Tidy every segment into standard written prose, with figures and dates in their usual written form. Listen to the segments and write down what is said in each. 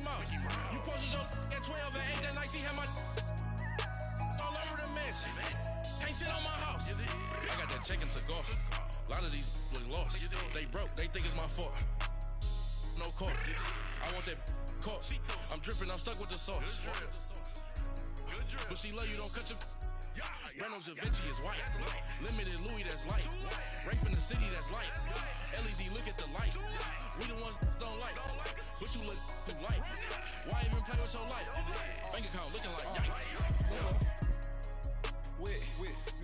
Mouse. You posted your at 12 and 8 that night, she had my all over the mansion. Can't sit on my house. I got that check into golf. A lot of these look lost. They broke, they think it's my fault. No court. I want that court. I'm dripping, I'm stuck with the sauce. But she love you, don't cut your. Reynolds Da Vinci is white. Limited Louis, that's light. Rape in the city, that's light. LED, look at the light. We the ones don't like. But you look too light. Why even play with your life? Bank account looking like yikes. With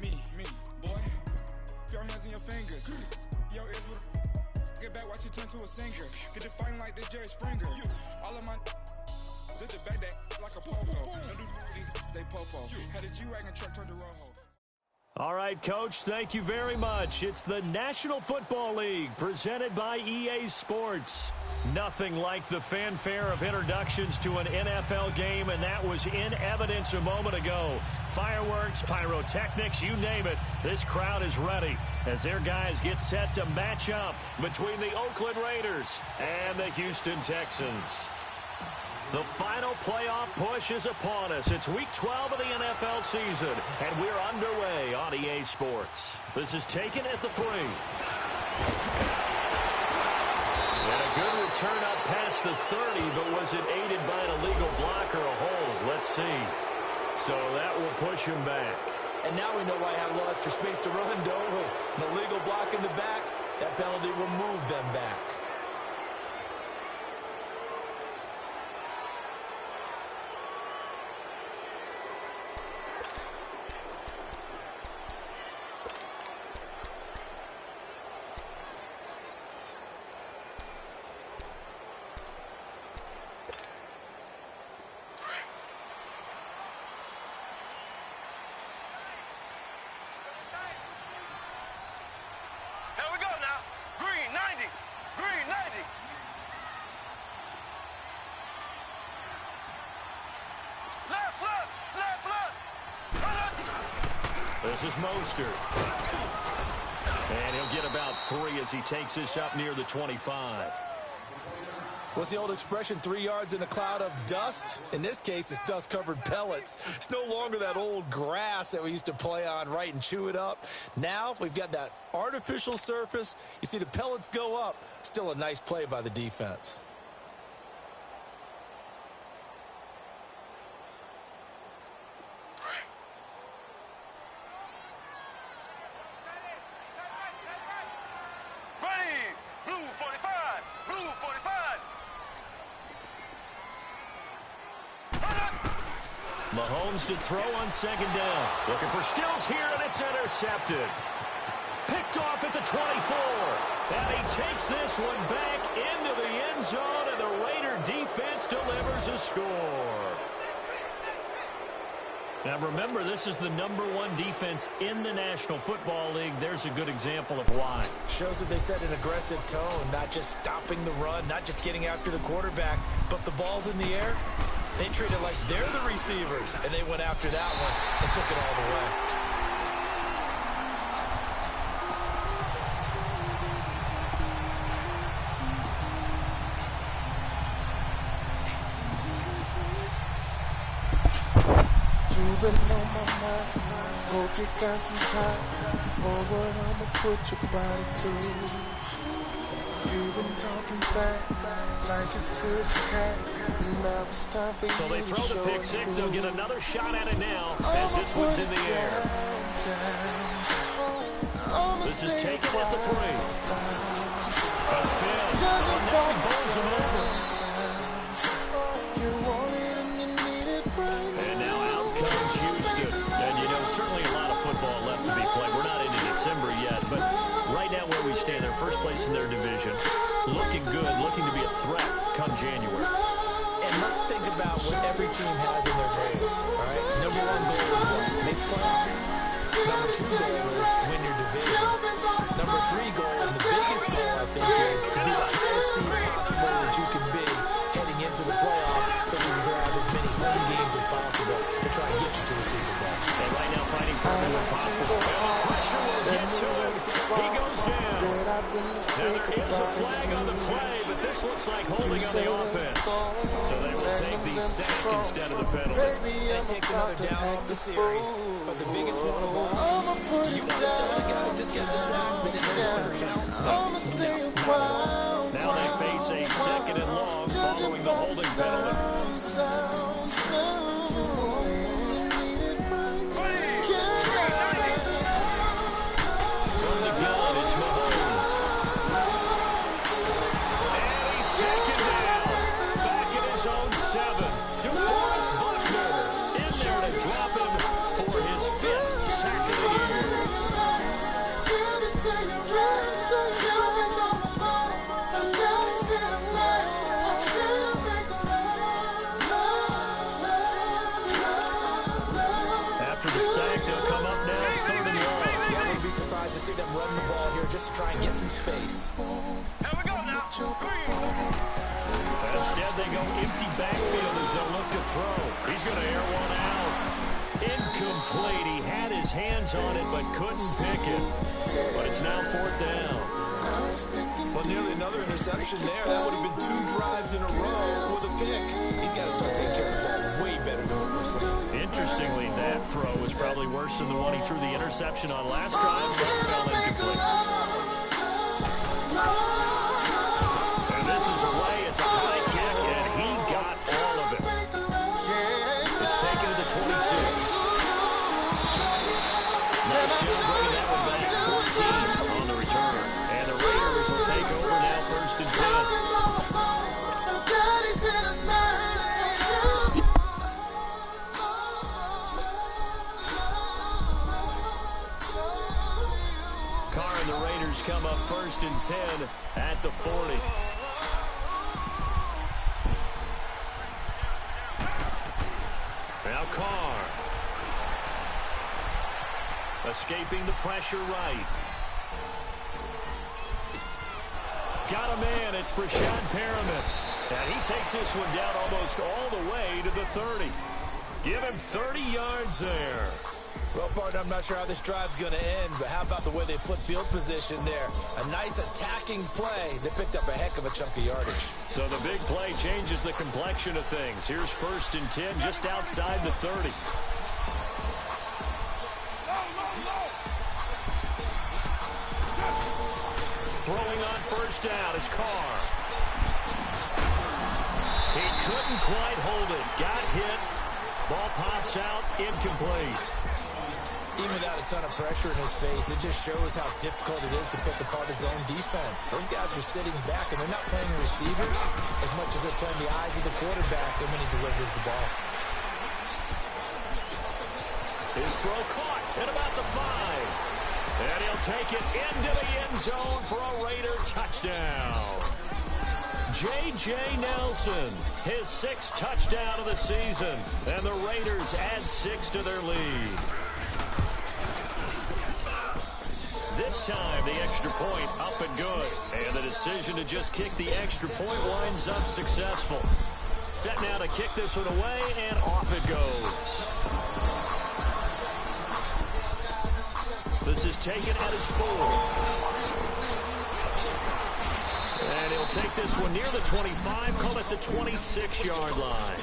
me, boy. Put your hands on your fingers. Your ears with get back, watch you turn to a singer. Get to fighting like this Jerry Springer. All of my zip the back that like a popo. Don't do these, they popo. Had a G-Wagon truck turned to Rojo. All right, Coach, thank you very much. It's the National Football League presented by EA Sports. Nothing like the fanfare of introductions to an NFL game, and that was in evidence a moment ago. Fireworks, pyrotechnics, you name it. This crowd is ready as their guys get set to match up between the Oakland Raiders and the Houston Texans. The final playoff push is upon us. It's week 12 of the NFL season, and we're underway on EA Sports. This is taken at the 3. And a good return up past the 30, but was it aided by an illegal block or a hold? Let's see. So that will push him back. And now we know why I have a little extra space to run, don't we? An illegal block in the back, that penalty will move them back. This is Mostert. And he'll get about 3 as he takes this up near the 25. What's the old expression, 3 yards in a cloud of dust? In this case, it's dust-covered pellets. It's no longer that old grass that we used to play on, right, and chew it up. Now we've got that artificial surface. You see the pellets go up. Still a nice play by the defense. Mahomes to throw on second down. Looking for Stills here, and it's intercepted. Picked off at the 24. And he takes this one back into the end zone, and the Raider defense delivers a score. Now remember, this is the #1 defense in the National Football League. There's a good example of why. Shows that they set an aggressive tone, not just stopping the run, not just getting after the quarterback, but the ball's in the air. They treat it like they're the receivers, and they went after that one and took it all the way. You've been on my mind, hope you got some time for what I'ma put your body through. You've been talking back like it's good as cat. Now it's time for so they throw the pick six. They'll get another shot at it now as this one's in the air. This is taken at the 3. A spin. And now he bowls him over. And now out comes Houston. And you know, certainly a lot of football left to be played. We're not into December yet, but right now where we stand, they're first place in their division. Looking good, looking to be a threat come January. And let's think about what every team has in their brains, all right? Number 1 goal is what? Make playoffs. Number 2 goal is win your division. Number 3 goal, and the biggest goal, I think, is to be the highest seed possible that you can be heading into the playoffs so we can grab as many home games as possible to try and get you to the Super Bowl. And right now fighting for everyone possible. And the pressure will get to him. He goes down. Now there is a flag on the play, but this looks like holding on the offense. So they will the sack instead of the penalty. Baby, I'm Takes about another to down act off the the series, fool. but the biggest one of all. I'ma put You it want to tell the guy down. who just got the sack that it no longer counts? I'ma stay a while. Now they face a second and long following the holding penalty. From the gun, it's Mahomes. And he's taken down. Back at his own 7. DeForest Buckner in there to drop him for his 5th sack of the year. After the sack, they'll come up now, 3rd and long. Yeah, I wouldn't be surprised to see them run the ball here just to try and get some space. Instead, they go empty backfield as they'll look to throw. He's going to air one out. Incomplete. He had his hands on it, but couldn't pick it. But it's now 4th down. Well, nearly another interception there. That would have been 2 drives in a row with a pick. He's got to start taking care of the ball way better than what we're seeing. Interestingly, that throw was probably worse than the one he threw the interception on last drive, but fell incomplete. And this is away. It's a high kick, and he got all of it. It's taken to the 26. Nice job bringing that one back. 14 on the return. And the Raiders will take over now, 1st and 10. Carr and the Raiders come up 1st and 10 at the 40. Now Carr. Escaping the pressure right. Got a man. It's Brashad Perriman. And he takes this one down almost all the way to the 30. Give him 30 yards there. Well, partner, I'm not sure how this drive's going to end, but how about the way they flip field position there? A nice attacking play. They picked up a heck of a chunk of yardage. So the big play changes the complexion of things. Here's 1st and 10 just outside the 30. Throwing on 1st down is Carr. He couldn't quite hold it. Got hit. Ball pops out. Incomplete. Even without a ton of pressure in his face, it just shows how difficult it is to pick apart his own defense. Those guys are sitting back, and they're not playing receivers as much as they're playing the eyes of the quarterback and when he delivers the ball. His throw caught at about the 5. And he'll take it into the end zone for a Raider touchdown. J.J. Nelson, his 6th touchdown of the season. And the Raiders add 6 to their lead. This time, the extra point up and good. And the decision to just kick the extra point winds up successful. Set now to kick this one away, and off it goes. This is taken at his 4. And he'll take this one near the 25, call it the 26-yard line.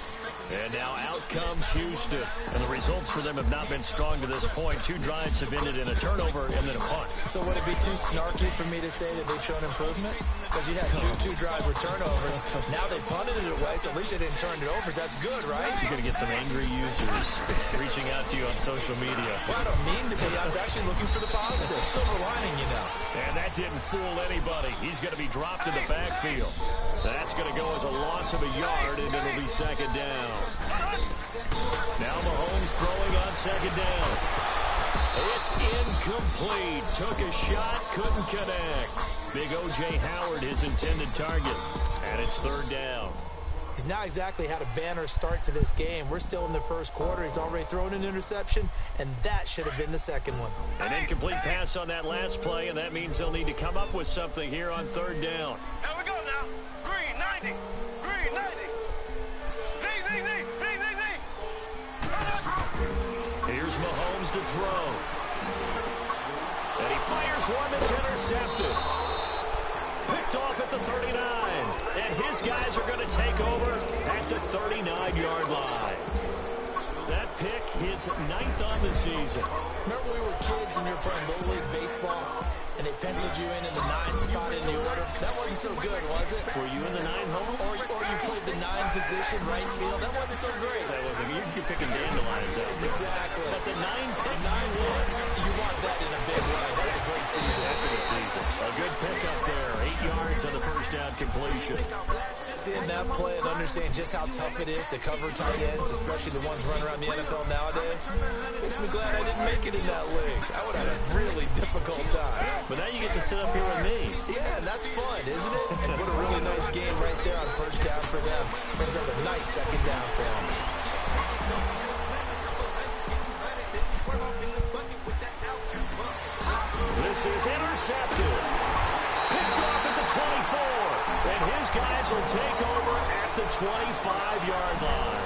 And now out comes Houston. And the results for them have not been strong to this point. 2 drives have ended in a turnover and then a punt. So would it be too snarky for me to say that they've shown improvement? Because you had two drives with turnovers. Now they punted it away, so at least they didn't turn it over. So that's good, right? You're going to get some angry users reaching out to you on social media. Well, I don't mean to be. I was actually looking for the positive. Silver lining, you know. And that didn't fool anybody. He's going to be dropped in the backfield. That's going to go as a loss of a yard, and it'll be 2nd down. Now Mahomes throwing on 2nd down. It's incomplete. Took a shot, couldn't connect. Big O.J. Howard, his intended target. And it's 3rd down. He's not exactly had a banner start to this game. We're still in the 1st quarter. He's already thrown an interception, and that should have been the 2nd one. An incomplete pass on that last play, and that means they'll need to come up with something here on 3rd down. Here we go now. Green 90. Green 90. Here's Mahomes to throw. And he fires one that's intercepted. Picked off at the 39. And his guys are going to take over at the 39. 25-yard line. That pick his 9th on the season. Remember we were kids and you were playing Little League Baseball, and they penciled you in the 9 spot in the order? That wasn't so good, was it? Were you in the 9 hole? Or you played the 9 position, right field? That wasn't so great. That wasn't. You're picking dandelions out there. Exactly. But the 9 pick, 9 wins. You want that in a big way. That was a great season. After the season. A good pickup there. 8 yards on the first down completion. Seeing that play and understand just how tough it is to cover tight ends, especially the ones running around the NFL nowadays, makes me glad I didn't make it in that league. I would have had a really difficult time. But now you get to sit up here with me. Yeah, that's fun, isn't it? And what a really nice game right there on first down for them. Brings up a nice second down for them. This is intercepted. Picked off at the 24. And his guys will take over at the 25-yard line.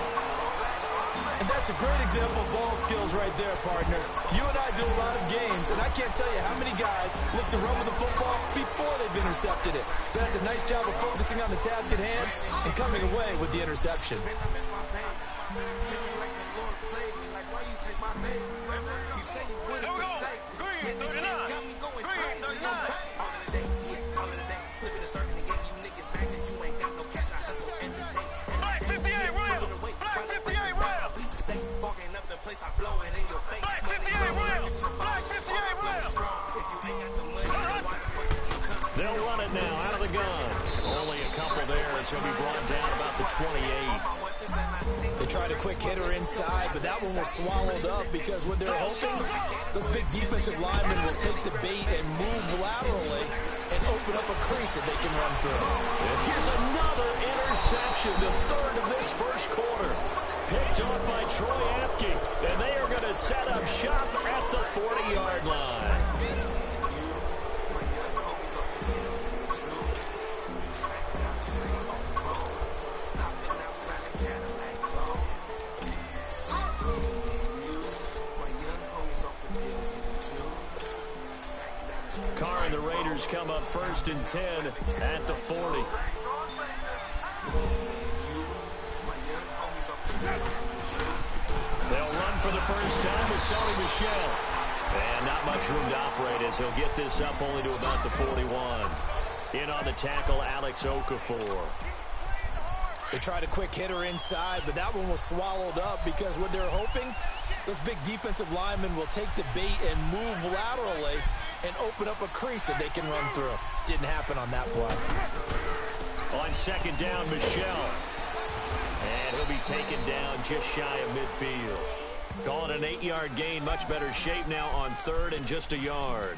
And that's a great example of ball skills right there, partner. You and I do a lot of games, and I can't tell you how many guys look to run with the football before they've intercepted it. So that's a nice job of focusing on the task at hand and coming away with the interception. They'll run it now out of the gun. Only a couple there, and so he'll be brought down about the 28. They tried a quick hitter inside, but that one was swallowed up because what they're hoping, those big defensive linemen will take the bait and move laterally and open up a crease that they can run through. And here's another interception, the third of this first quarter. Picked off by Troy Apke, and they are going to set up shop at the 40-yard line. Carr and the Raiders come up first and 10 at the 40. They'll run for the first time with Sony Michel. And not much room to operate as he'll get this up only to about the 41. In on the tackle, Alex Okafor. They tried a quick hitter inside, but that one was swallowed up because what they're hoping, those big defensive linemen will take the bait and move laterally and open up a crease that they can run through. Didn't happen on that play. On second down, Michel. And he'll be taken down just shy of midfield. Calling an 8-yard gain, much better shape now on third and just a yard.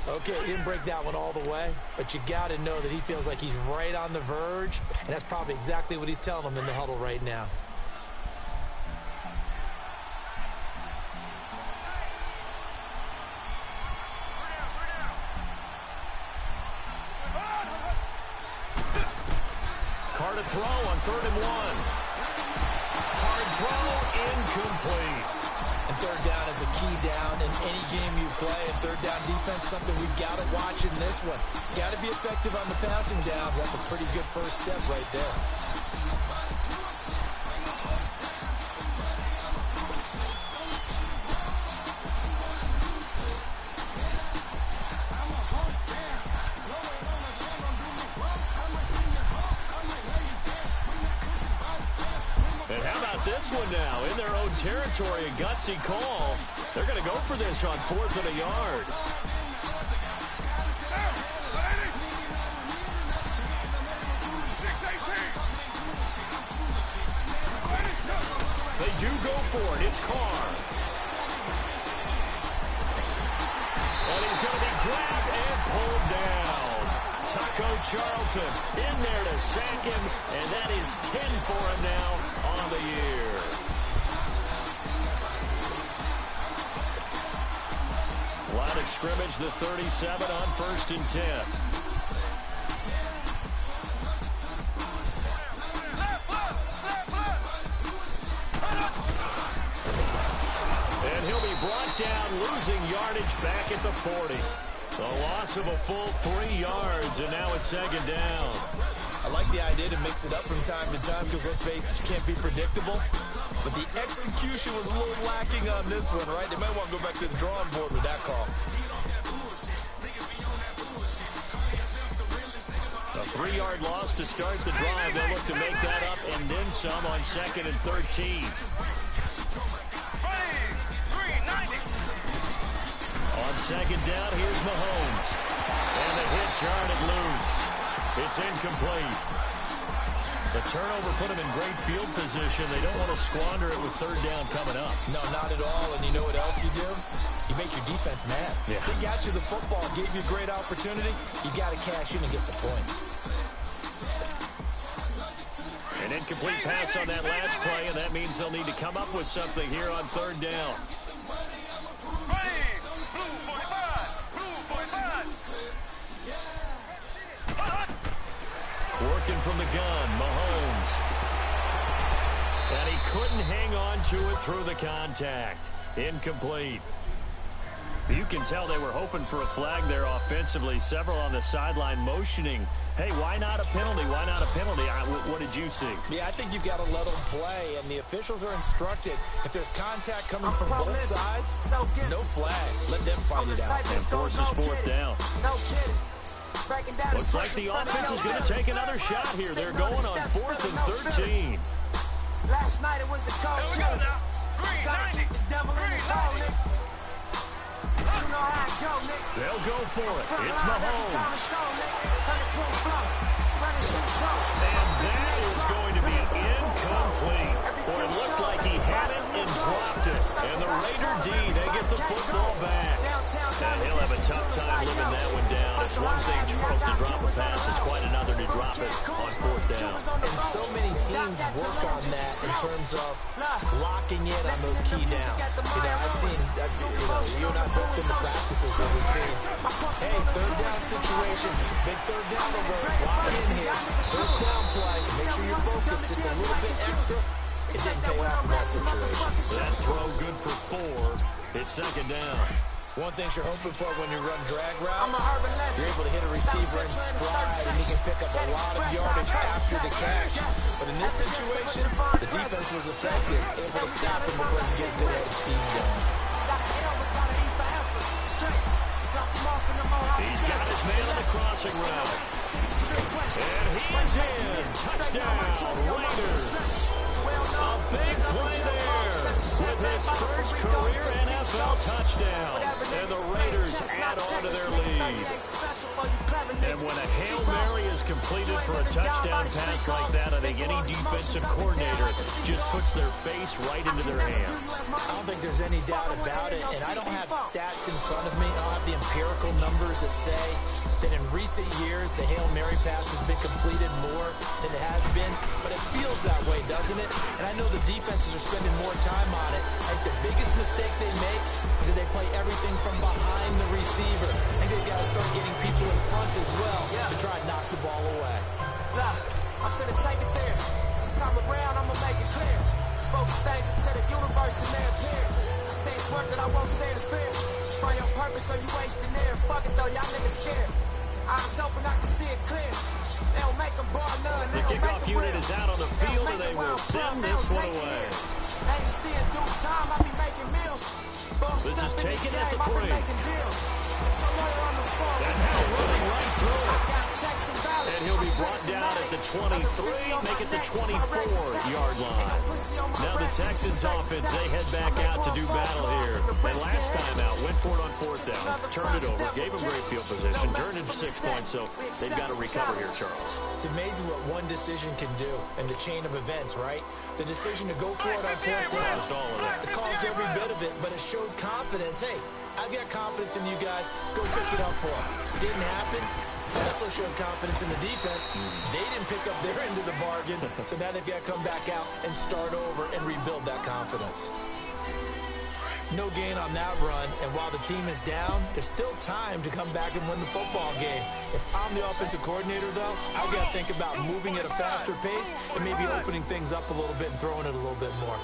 Okay, he didn't break that one all the way, but you got to know that he feels like he's right on the verge, and that's probably exactly what he's telling them in the huddle right now. Carr to throw on 3rd and 1. Hard throw, incomplete. And third down is a key down in any game you play. And third down defense, something we've got to watch in this one. Got to be effective on the passing downs. That's a pretty good first step right there. And how about this one now? In their own territory, a gutsy call. They're going to go for this on 4th and a yard. They do go for it. It's Carr. And he's going to be grabbed and pulled down. Taco Charlton in there to sack him, and that is 10 for him now on the year. Line of scrimmage, the 37 on 1st and 10. And he'll be brought down, losing yardage back at the 40. A loss of a full 3 yards, and now it's second down. A I like the idea to mix it up from time to time because, let's face it, you can't be predictable. But the execution was a little lacking on this one, right? They might want to go back to the drawing board with that call. A 3-yard loss to start the drive. They'll look to make that up and then some on 2nd and 13. On 2nd down, here's Mahomes. And the hit jarred it loose. It's incomplete. The turnover put them in great field position. They don't want to squander it with 3rd down coming up. No, not at all. And you know what else you do? You make your defense mad. Yeah. They got you the football, gave you a great opportunity. You got to cash in and get some points. An incomplete pass on that last play, and that means they'll need to come up with something here on 3rd down. Working from the gun, Mahomes. And he couldn't hang on to it through the contact. Incomplete. You can tell they were hoping for a flag there offensively. Several on the sideline motioning, hey, why not a penalty? Why not a penalty? What did you see? Yeah, I think you've got to let them play, and the officials are instructed. If there's contact coming from both sides, no flag. Let them fight it out. And forces 4th down. Looks like the offense is going to take another shot here. They're going on 4th and 13. Last night it was a cold killer. Gotta keep the devil in his hole, nigga. You know how it go, nigga. They'll go for it. It's Mahomes. And that is going to be incomplete. Boy, it looked like he had it and dropped it. And the Raider D, they get the football back. And he'll have a tough time living that one down. It's one thing, Charles, to drop a pass. It's quite another to drop it on 4th down. And so many teams work on that in terms of locking in on those key downs. You know, I've seen, you and I both in the practices that we've seen. Hey, 3rd down situation, big 3rd down alert, lock in here, 3rd down play, make sure you're focused just a little bit extra. It didn't pay off in that situation. That throw good for 4. It's 2nd down. One thing you're hoping for when you run drag routes, you're able to hit a receiver in stride and he can pick up a lot of yardage after the catch. But in this situation, the defense was effective, able to stop him before he get a good head of steam going. He's got his man on the crossing route. And he is in. Touchdown, Raiders. A big play there with his first career NFL touchdown. And the Raiders add on to their lead. And when a Hail Mary is completed for a touchdown pass like that, I think any defensive coordinator just puts their face right into their hands. I don't think there's any doubt about it, and I don't have stats in front of me. I don't have the empirical numbers that say that in recent years the Hail Mary pass has been completed more than it has been, but it feels that way, doesn't it? And I know the defenses are spending more time on it. I think the biggest mistake they make is that they play everything from behind the receiver. I think they've got to start getting people in front as well to try and knock the ball away. Look, I'm finna take it there. This time around, I'ma make it clear. Spoke things into the universe and they appear. I say it's work that I won't say it's fair. Find your purpose or you wasting there. Fuck it though, y'all niggas scared. Eyes open, I can see it clear. They don't make them bar none. The kickoff unit is out on the field and they will send this one away. I ain't seeing due time, I be making meals. This is taken at the 3. That now running right through it. And he'll be brought down at the 23, make it the 24-yard line. Now the Texans offense, they head back out to do battle here. And last time out, went for it on 4th down, turned it over, gave them great field position, turned it to 6 points, so they've got to recover here, Charles. It's amazing what one decision can do in the chain of events, right? The decision to go for it on 4th down. Caused all of that. It caused every bit of it, but it showed confidence. Hey, I've got confidence in you guys. Go pick it up for them. Didn't happen. It also showed confidence in the defense. They didn't pick up their end of the bargain, so now they've got to come back out and start over and rebuild that confidence. No gain on that run, and while the team is down, there's still time to come back and win the football game. If I'm the offensive coordinator, though, I've got to think about moving at a faster pace and maybe opening things up a little bit and throwing it a little bit more.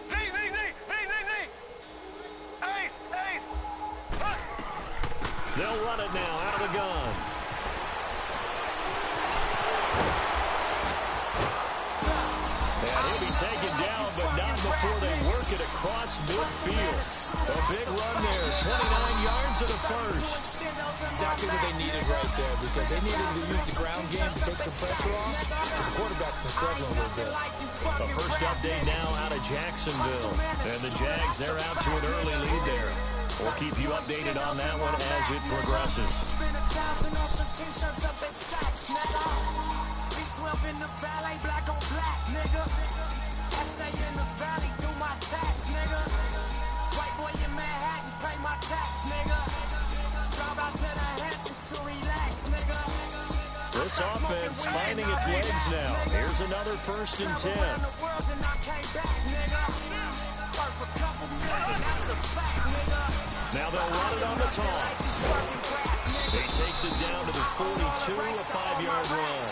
Z, They'll run it now out of the gun. And he'll be taken down, but not before they work it across midfield. A big run there, 29 yards and a first. Exactly what they needed right there, because they needed to use the ground game to take some pressure off. The quarterback's been struggling a little bit. A first update now out of Jacksonville. And the Jags, they're out to an early lead there. We'll keep you updated on that one as it progresses. In the valley, black on black, nigga. SA in the valley, do my tax, nigga. White boy in Manhattan, pay my tax, nigga. Drive out to the Hamptons to relax, nigga. This offense finding its legs now. Here's another 1st and 10. Now they'll run it on the toss. He takes it down to the 42, a 5-yard run.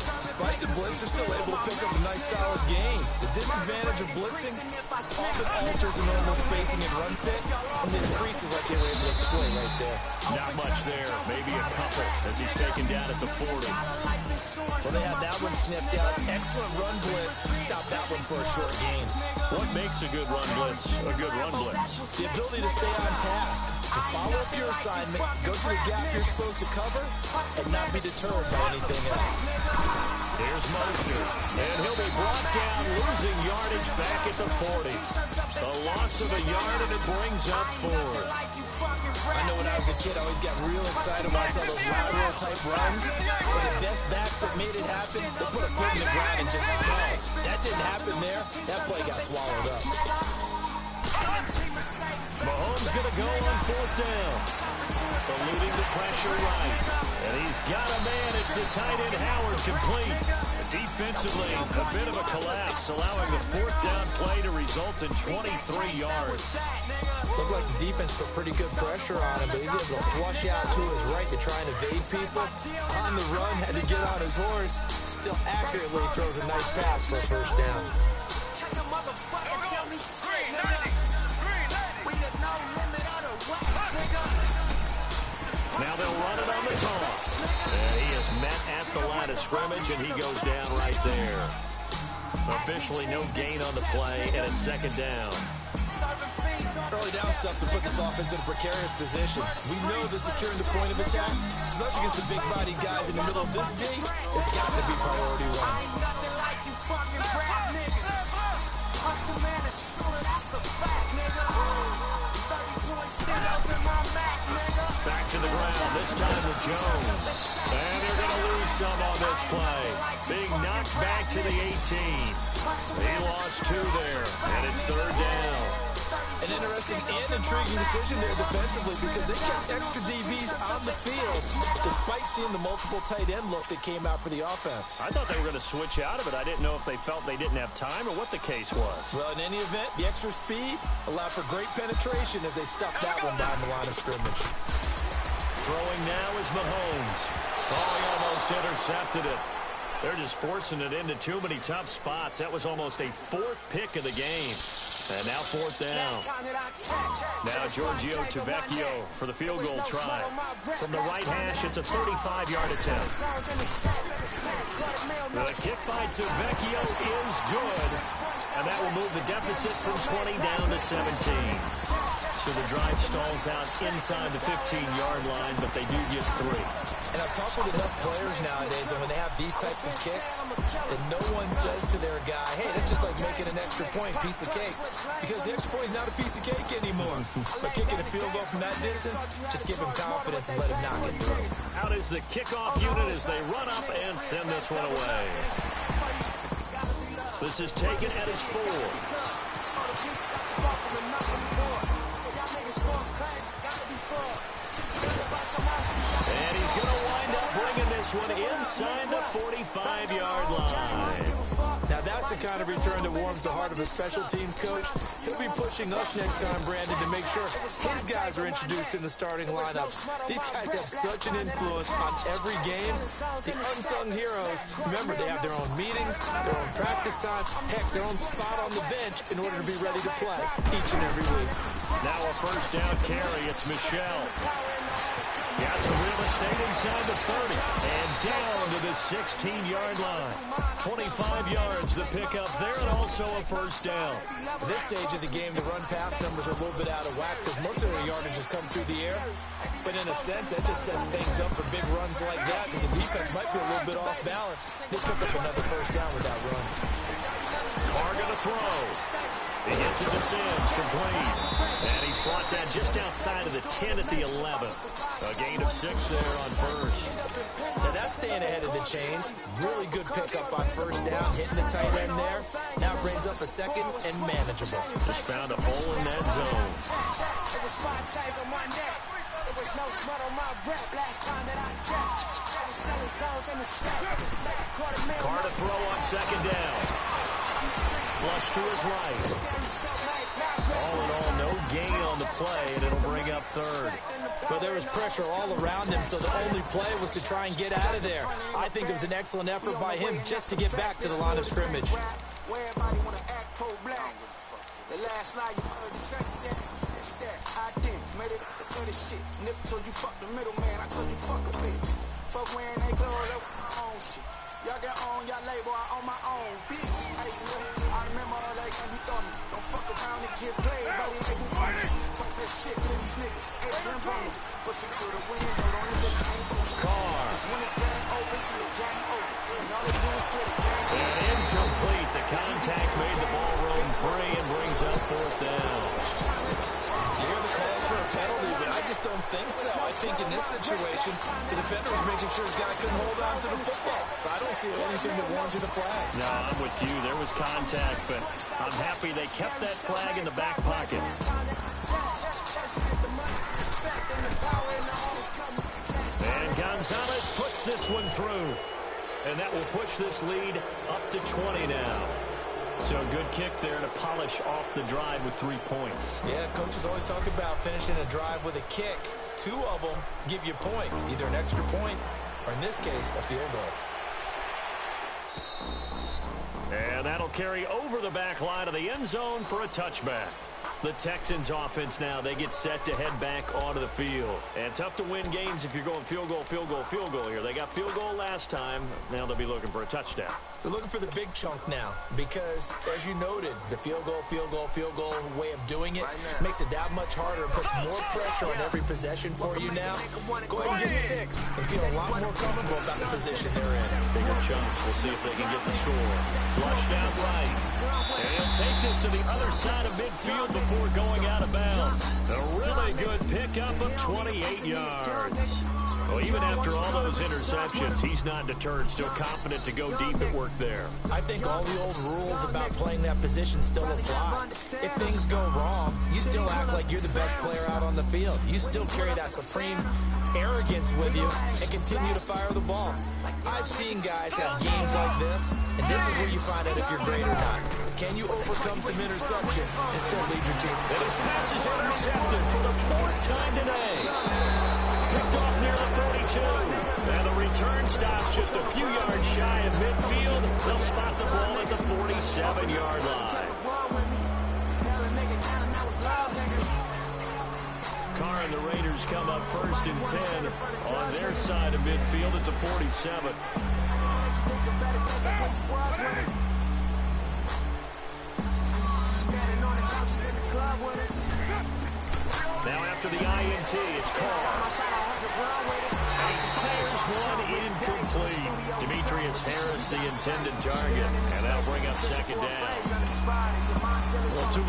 Despite the blitz, they're still able to pick up a nice solid gain. The disadvantage of blitzing often alters the normal spacing and run fits, and there's creases like they were able to exploit right there. Not much there, maybe a couple as he's taken down at the 40. Well, they had that one snipped out. Excellent run blitz. Stop that one for a short gain. What makes a good run blitz a good run blitz? The ability to stay on task, to follow up your assignment, go to the gap you're supposed to cover, and not be deterred by anything else. Here's Mostert, and he'll be brought down, losing yardage back at the 40. A loss of a yard, and it brings up 4. I know when I was a kid, I always got real excited when I saw those lateral-type runs. But the best backs that made it happen, they put a foot in the ground and just toss. That didn't happen there. That play got swallowed up. Mahomes going to go on 4th down. Eluding the pressure right. And he's got a man. It's the tight end Howard complete. Defensively, a bit of a collapse, allowing the 4th down play to result in 23 yards. Looked like the defense put pretty good pressure on him, but he's able to flush out to his right to try and evade people. On the run, had to get on his horse. Still accurately throws a nice pass for a 1st down. Now they'll run it on the toss. And he is met at the line of scrimmage, and he goes down right there. Officially no gain on the play, and it's 2nd down. Early down stuff to put this offense in a precarious position. We know that securing the point of attack, especially against the big-bodied guys in the middle of this game, has got to be priority 1. Back to the ground, this time with Jones. And they're going to lose some on this play. Being knocked back to the 18. He lost 2 there, and it's 3rd down. An interesting and intriguing decision there defensively, because they kept extra DBs on the field despite seeing the multiple tight end look that came out for the offense. I thought they were going to switch out of it. I didn't know if they felt they didn't have time or what the case was. Well, in any event, the extra speed allowed for great penetration as they stuffed that one down the line of scrimmage. Throwing now is Mahomes. Oh, he almost intercepted it. They're just forcing it into too many tough spots. That was almost a 4th pick of the game. And now 4th down. Now Giorgio Tavecchio for the field goal try. From the right hash, it's a 35-yard attempt. The kick by Tavecchio is good. And that will move the deficit from 20 down to 17. So the drive stalls out inside the 15-yard line, but they do get 3. And I've talked with enough players nowadays, and when they have these types of kicks, that no one says to their guy, hey, that's just like making an extra point, piece of cake. Because the extra point is not a piece of cake anymore. But kicking a field goal from that distance, just give him confidence and let him knock it through. Out is the kickoff unit as they run up and send this one away. This is taken at its 4. And he's going to wind up bringing this one inside the 45-yard line. Now that's the kind of return that warms the heart of a special teams coach. He'll be pushing us next time, Brandon, to make sure his guys guys are introduced in the starting lineup. These guys have such an influence on every game. The unsung heroes, remember, they have their own meetings, their own practice time, heck, their own spot on the bench in order to be ready to play each and every week. Now a first down carry. It's Michelle. Got some real estate inside the 30 and down to the 16-yard line. 25 yards the pickup there, and also a first down. At this stage of the game, the run-pass numbers are a little bit out of whack because most of their yardage has come through the air. But in a sense, that just sets things up for big runs like that because the defense might be a little bit off balance. They pick up another first down with that run. Carr gonna throw. He gets it to Sims, complete. And he's brought that just outside of the 10 at the 11. A gain of 6 there on first. Now that's staying ahead of the chains. Really good pickup on first down, hitting the tight end there. Now brings up a second and manageable. Just found a hole in that zone. Carr to throw on second down. Flush to his right. All in all, no gain on the play, and it'll bring up third. But there was pressure all around him, so the only play was to try and get out of there. I think it was an excellent effort by him just to get back to the line of scrimmage. Everybody wanna act pro-black. The last night you heard the second that. It's that. I did. Made it for the shit. Nip told you fuck the middleman. I told you fuck a bitch. Fuck wearing they clothes. That was my own shit. Y'all get on y'all label. I own my own bitch. Hey, I remember all that game you thought me. Don't fuck around and get played. Buddy, they do on me. Fuck that shit to these niggas. Hey, jump on them. Push it to the window. Don't look at the ain't going. Carr. Cause when it's game open, see the game over. And all they do is get it. And incomplete. The contact made the ball roam free and brings up fourth down. You hear the calls for a penalty, but I just don't think so. I think in this situation, the defender was making sure his guy couldn't hold on to the football. So I don't see anything that warranted a flag. No, I'm with you. There was contact, but I'm happy they kept that flag in the back pocket. And Gonzalez puts this one through. And that will push this lead up to 20 now. So good kick there to polish off the drive with 3 points. Yeah, coaches always talk about finishing a drive with a kick. 2 of them give you points, either an extra point or, in this case, a field goal. And that'll carry over the back line of the end zone for a touchback. The Texans offense now, they get set to head back onto the field. And tough to win games if you're going field goal, field goal, field goal here. They got field goal last time. Now they'll be looking for a touchdown. They're looking for the big chunk now because, as you noted, the field goal way of doing it makes it that much harder and puts more pressure on every possession for you now. Go ahead and get 6 and feel a lot more comfortable about the position they're in. Bigger chunks. We'll see if they can get the score. Flush down right. And he'll take this to the other side of midfield before going out of bounds. A really good pickup of 28 yards. Well, even after all those interceptions, he's not deterred, still confident to go deep at work there. I think all the old rules about playing that position still apply. If things go wrong, you still act like you're the best player out on the field. You still carry that supreme arrogance with you and continue to fire the ball. I've seen guys have games like this, and this is where you find out if you're great or not. Can you overcome some interceptions and still lead your team? And his pass is intercepted for the 4th time today. Picked off near the 42. And the return stops just a few yards shy of midfield. They'll spot the ball at the 47-yard line. Carr and the Raiders come up 1st and 10 on their side of midfield at the 47. Now after the INT, it's Carr. And he fires one incomplete. Demetrius Harris, the intended target. And that'll bring up 2nd down. Well, too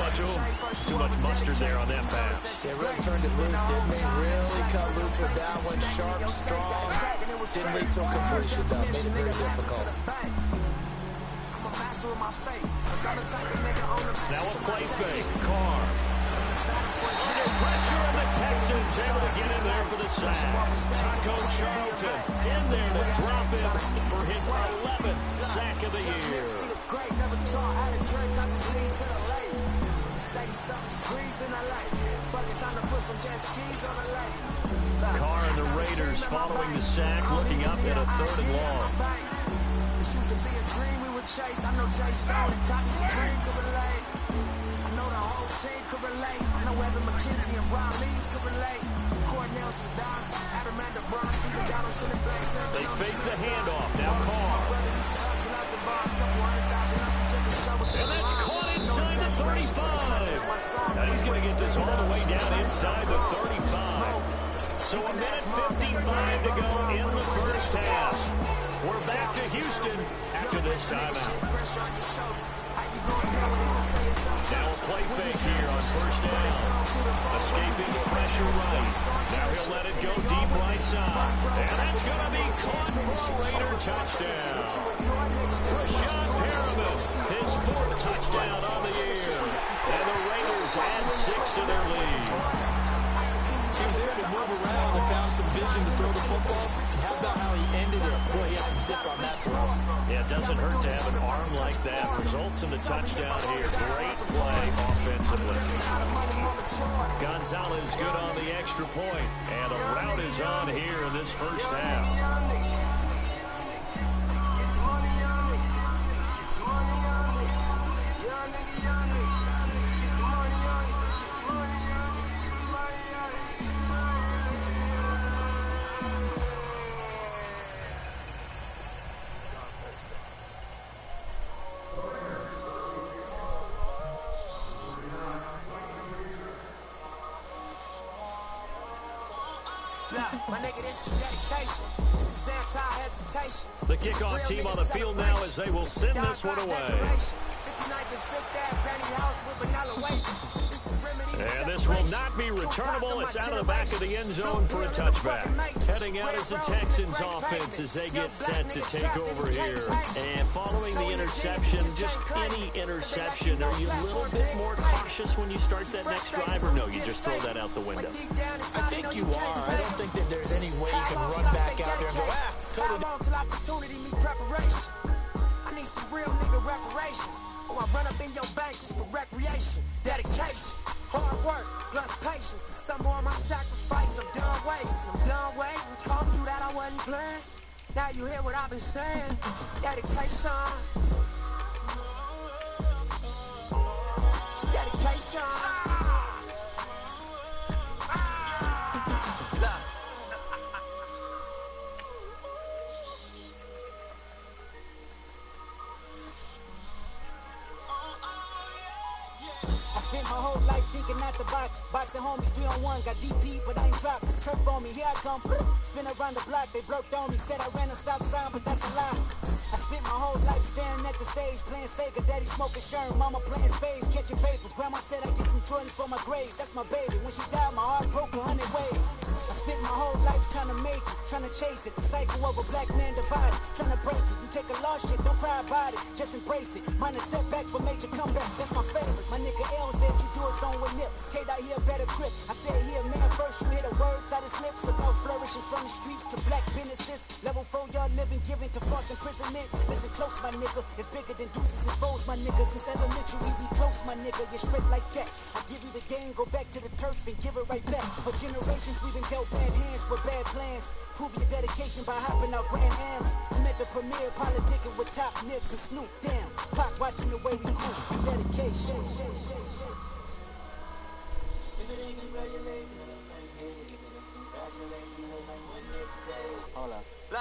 much mustard there on that pass. They really turned it loose, didn't they? Really cut loose with that one. Sharp, strong. Didn't lead to a completion, though. Made it very difficult. Now a play fake. Carr. Under pressure of the Texans, able to get in there for the sack. Taco Charlton in there to drop it for his 11th sack of the year. a 3rd and long. This used to be a dream we would chase. I know Jay Stone and Cotton Supreme could relate. I know the whole team could relate. I know Evan McKenzie and Brian Lees could relate. Cornell Saddam, Adamanda Brown, Stephen Donaldson and Black Sam. They fake the handoff. Now Carr. And that's caught inside the 35. Now he's going to get this all the way down inside the 35. So a minute 55 to go in the first half. We're back to Houston after this timeout. Now a play fake here on first down. Escaping the pressure right. Now he'll let it go deep right side. And that's going to be caught for a Raider touchdown. Rashad Perriman, his 4th touchdown on the year. And the Raiders add 6 to their lead. He was able to move around and found some vision to throw the football. How about how he ended it? Boy, he had some zip on that throw. Yeah, it doesn't hurt to have an arm like that. Results in the touchdown here. Great play offensively. Gonzalez good on the extra point. And a route is on here in this first half. My nigga, this is dedication. This is anti-hesitation. The kickoff team on the field now as they will send this one away. And this will not be returnable. It's out of the back of the end zone for a touchback. Heading out is the Texans offense as they get set to take over here. And following the interception, just any interception, are you a little bit more cautious when you start that next drive, or no, you just throw that out the window? I think you are. I don't think that there's any way you can run back out there and go, totally. Opportunity meet preparation. I need some real nigga reparations. Or I run up in your bank just for recreation. Dedication, hard work, plus patience. Some more of my sacrifice. I'm done waiting. Told you that I wasn't playing. Now you hear what I've been saying. Dedication. Dedication. Boxing homies 3-on-1, got DP, but I ain't dropped. Turf on me, here I come. Spin around the block, they blurted on me. Said I ran a stop sign, but that's a lie. I spent my whole life staring at the stage, playing Sega, daddy smoking Sherm, mama playing spades, catching papers. Grandma said I get some Jordans for my grades. That's my baby. When she died, my heart broke 100 ways. I spent my whole life trying to make it, trying to chase it. The cycle of a black man divided, trying to break it. You take a lost shit, don't cry about it, just embrace it. Minor setback for major comeback, that's my favorite. My nigga L said you do it on with nip. K-Dot here better grip. I said here, man, first you hear the words out of slips about flourishing from the streets to black businesses. Level 4, y'all living, giving to false imprisonment. Listen close, my nigga, it's bigger than deuces and foes, my nigga. Since elementary, we close, my nigga, you're straight like that. I give you the game, go back to the turf and give it right back. For generations, we've been dealt bad hands with bad plans. Prove your dedication by hopping out grand hands. I'm at the premiere, politicking with Top Nip and Snoop. Damn, Pac watching the way we move. Dedication. Hold up. Blah.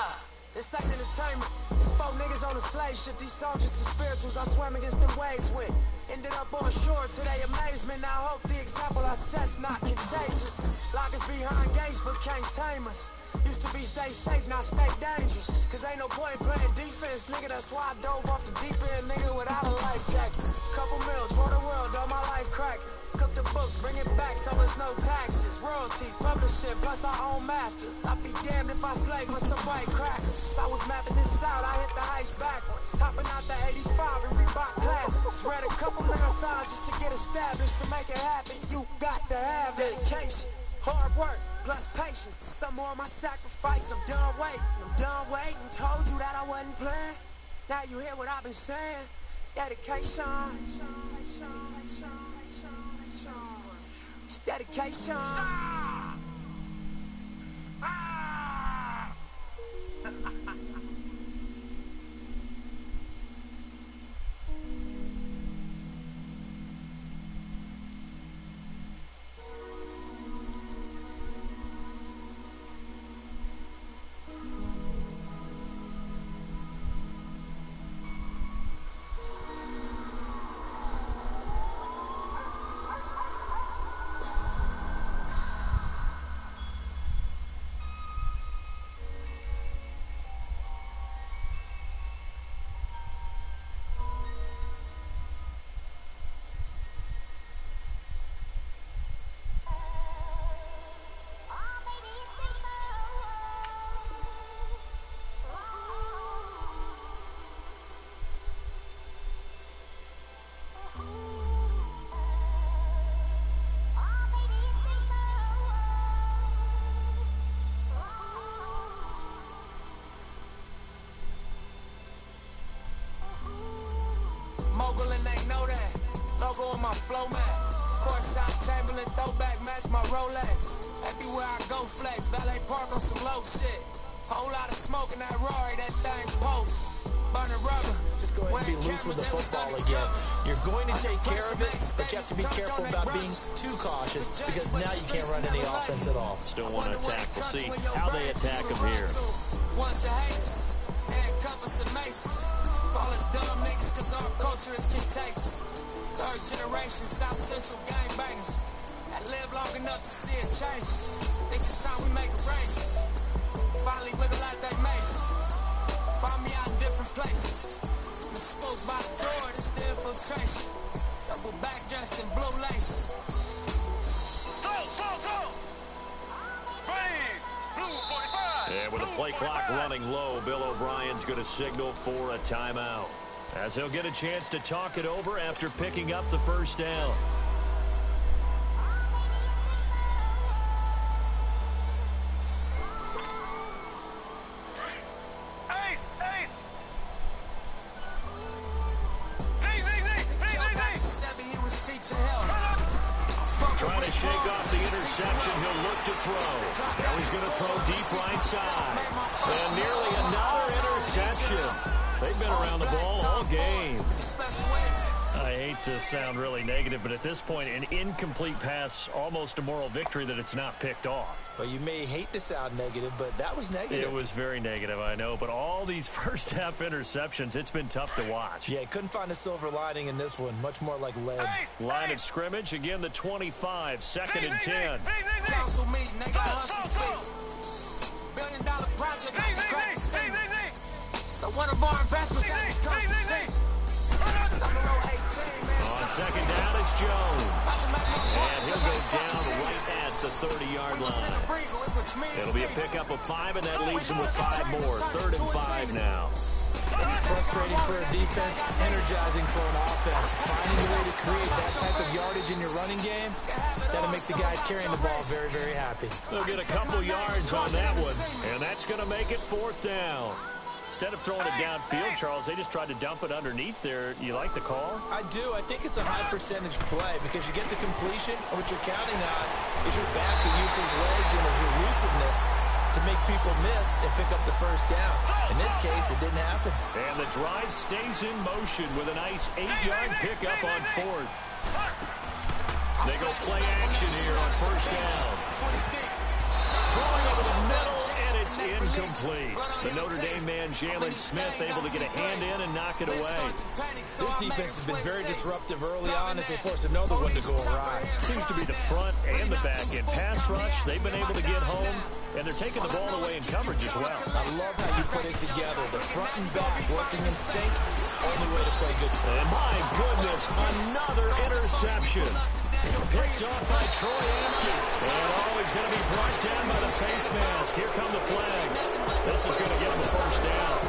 This ain't entertainment. It's 4 niggas on a slave ship. These soldiers and spirituals I swam against the waves with. Ended up on shore to their amazement. Now I hope the example I set's not contagious. Lock us behind gates but can't tame us. Used to be stay safe, now stay dangerous. Cause ain't no point playing defense, nigga. That's why I dove off the deep end, nigga, without a life jacket. Couple mil, tour the world, all my life cracking. Cook the books, bring it back so it's no taxes. Royalties, publishing, plus our own masters. I'd be damned if I slave for some white crackers. I was mapping this out, I hit the ice backwards. Hopping out the 85 and Reebok classics. Read a couple marathons just to get established. To make it happen, you got to have dedication. Hard work, plus patience. Some more of my sacrifice. I'm done waiting. Told you that I wasn't playing. Now you hear what I've been saying. Dedication. Dedication. flow man. Courtside Chamberlain, throwback match my Rolex. Everywhere I go flex, valet park on some low shit. Whole lot of smoke in that Rory, that thing post. Burning rubber. Just go ahead and be loose with the football again. You're going to take care of it, but you have to be careful about being too cautious because now you can't run any offense at all. Still want to attack. We'll see how they attack him here. One's the haters, handcuffers and maces. Call us dumb niggas cause our culture is contagious. Third generation South Central gangbangers that live long enough to see it change. Think it's time we make arrangements. Finally wiggle out that maze. Find me out in different places. The spoke by the door, it's the infiltration. Double back dressed in blue laces. And with the play clock running low, Bill O'Brien's going to signal for a timeout, as he'll get a chance to talk it over after picking up the first down. Trying to shake off the interception, he'll look to throw. Now he's going to throw deep right side. And nearly another interception. They've been around the ball all game. I hate to sound really negative, but at this point, an incomplete pass, almost a moral victory that it's not picked off. Well, you may hate to sound negative, but that was negative. It was very negative, I know. But all these first-half interceptions, it's been tough to watch. Yeah, couldn't find a silver lining in this one. Much more like lead. Line of scrimmage, again, the 25, second and 10. Council meeting, they got hustle speed. $1 billion project on the credit scene. So one of our investments has come to see. On second down, it's Jones. And he'll go down right at the 30-yard line. It'll be a pickup of 5, and that leaves him with 5 more. 3rd and 5 now. Frustrating for a defense, energizing for an offense. Finding a way to create that type of yardage in your running game, that'll make the guys carrying the ball very, very happy. They'll get a couple yards on that one, and that's going to make it 4th down. Instead of throwing it downfield, Charles, they just tried to dump it underneath there. You like the call? I do. I think it's a high percentage play because you get the completion, and what you're counting on is your back to use his legs and his elusiveness to make people miss and pick up the first down. In this case, it didn't happen. And the drive stays in motion with a nice 8-yard pickup on 4th. They go play action here on 1st down. Throwing over the middle, and it's incomplete. The Notre Dame man, Jalen Smith, able to get a hand in and knock it away. This defense has been very disruptive early on as they force another one to go awry. Seems to be the front and the back end. Pass rush, they've been able to get home, and they're taking the ball away in coverage as well. I love how you put it together. The front and back working in sync, only way to play good. And my goodness, another interception. Picked off by Troy Aikman. And it's going to be brought down by the face mask. Here come the flags. This is going to get him the first down.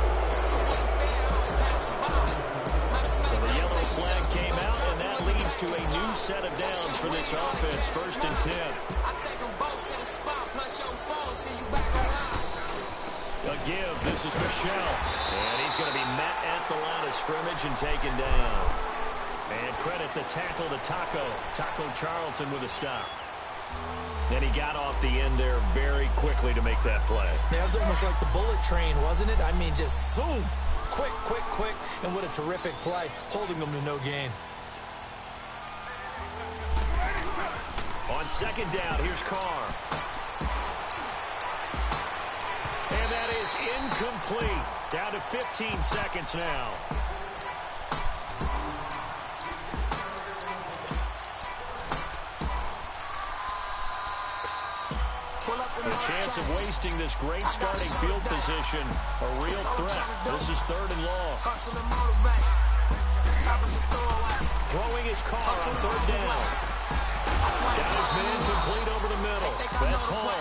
So the yellow flag came out, and that leads to a new set of downs for this offense. 1st and 10. A give. This is Michelle. And he's going to be met at the line of scrimmage and taken down. And credit the tackle to Taco Charlton with a stop. And he got off the end there very quickly to make that play. That was almost like the bullet train, wasn't it? I mean, just zoom. Quick. And what a terrific play, holding them to no gain. On second down, here's Carr. And that is incomplete. Down to 15 seconds now. A chance of wasting this great starting field position. A real threat. This is 3rd and long. Throwing his Carr on 3rd down. Got his man complete over the middle. That's Hall.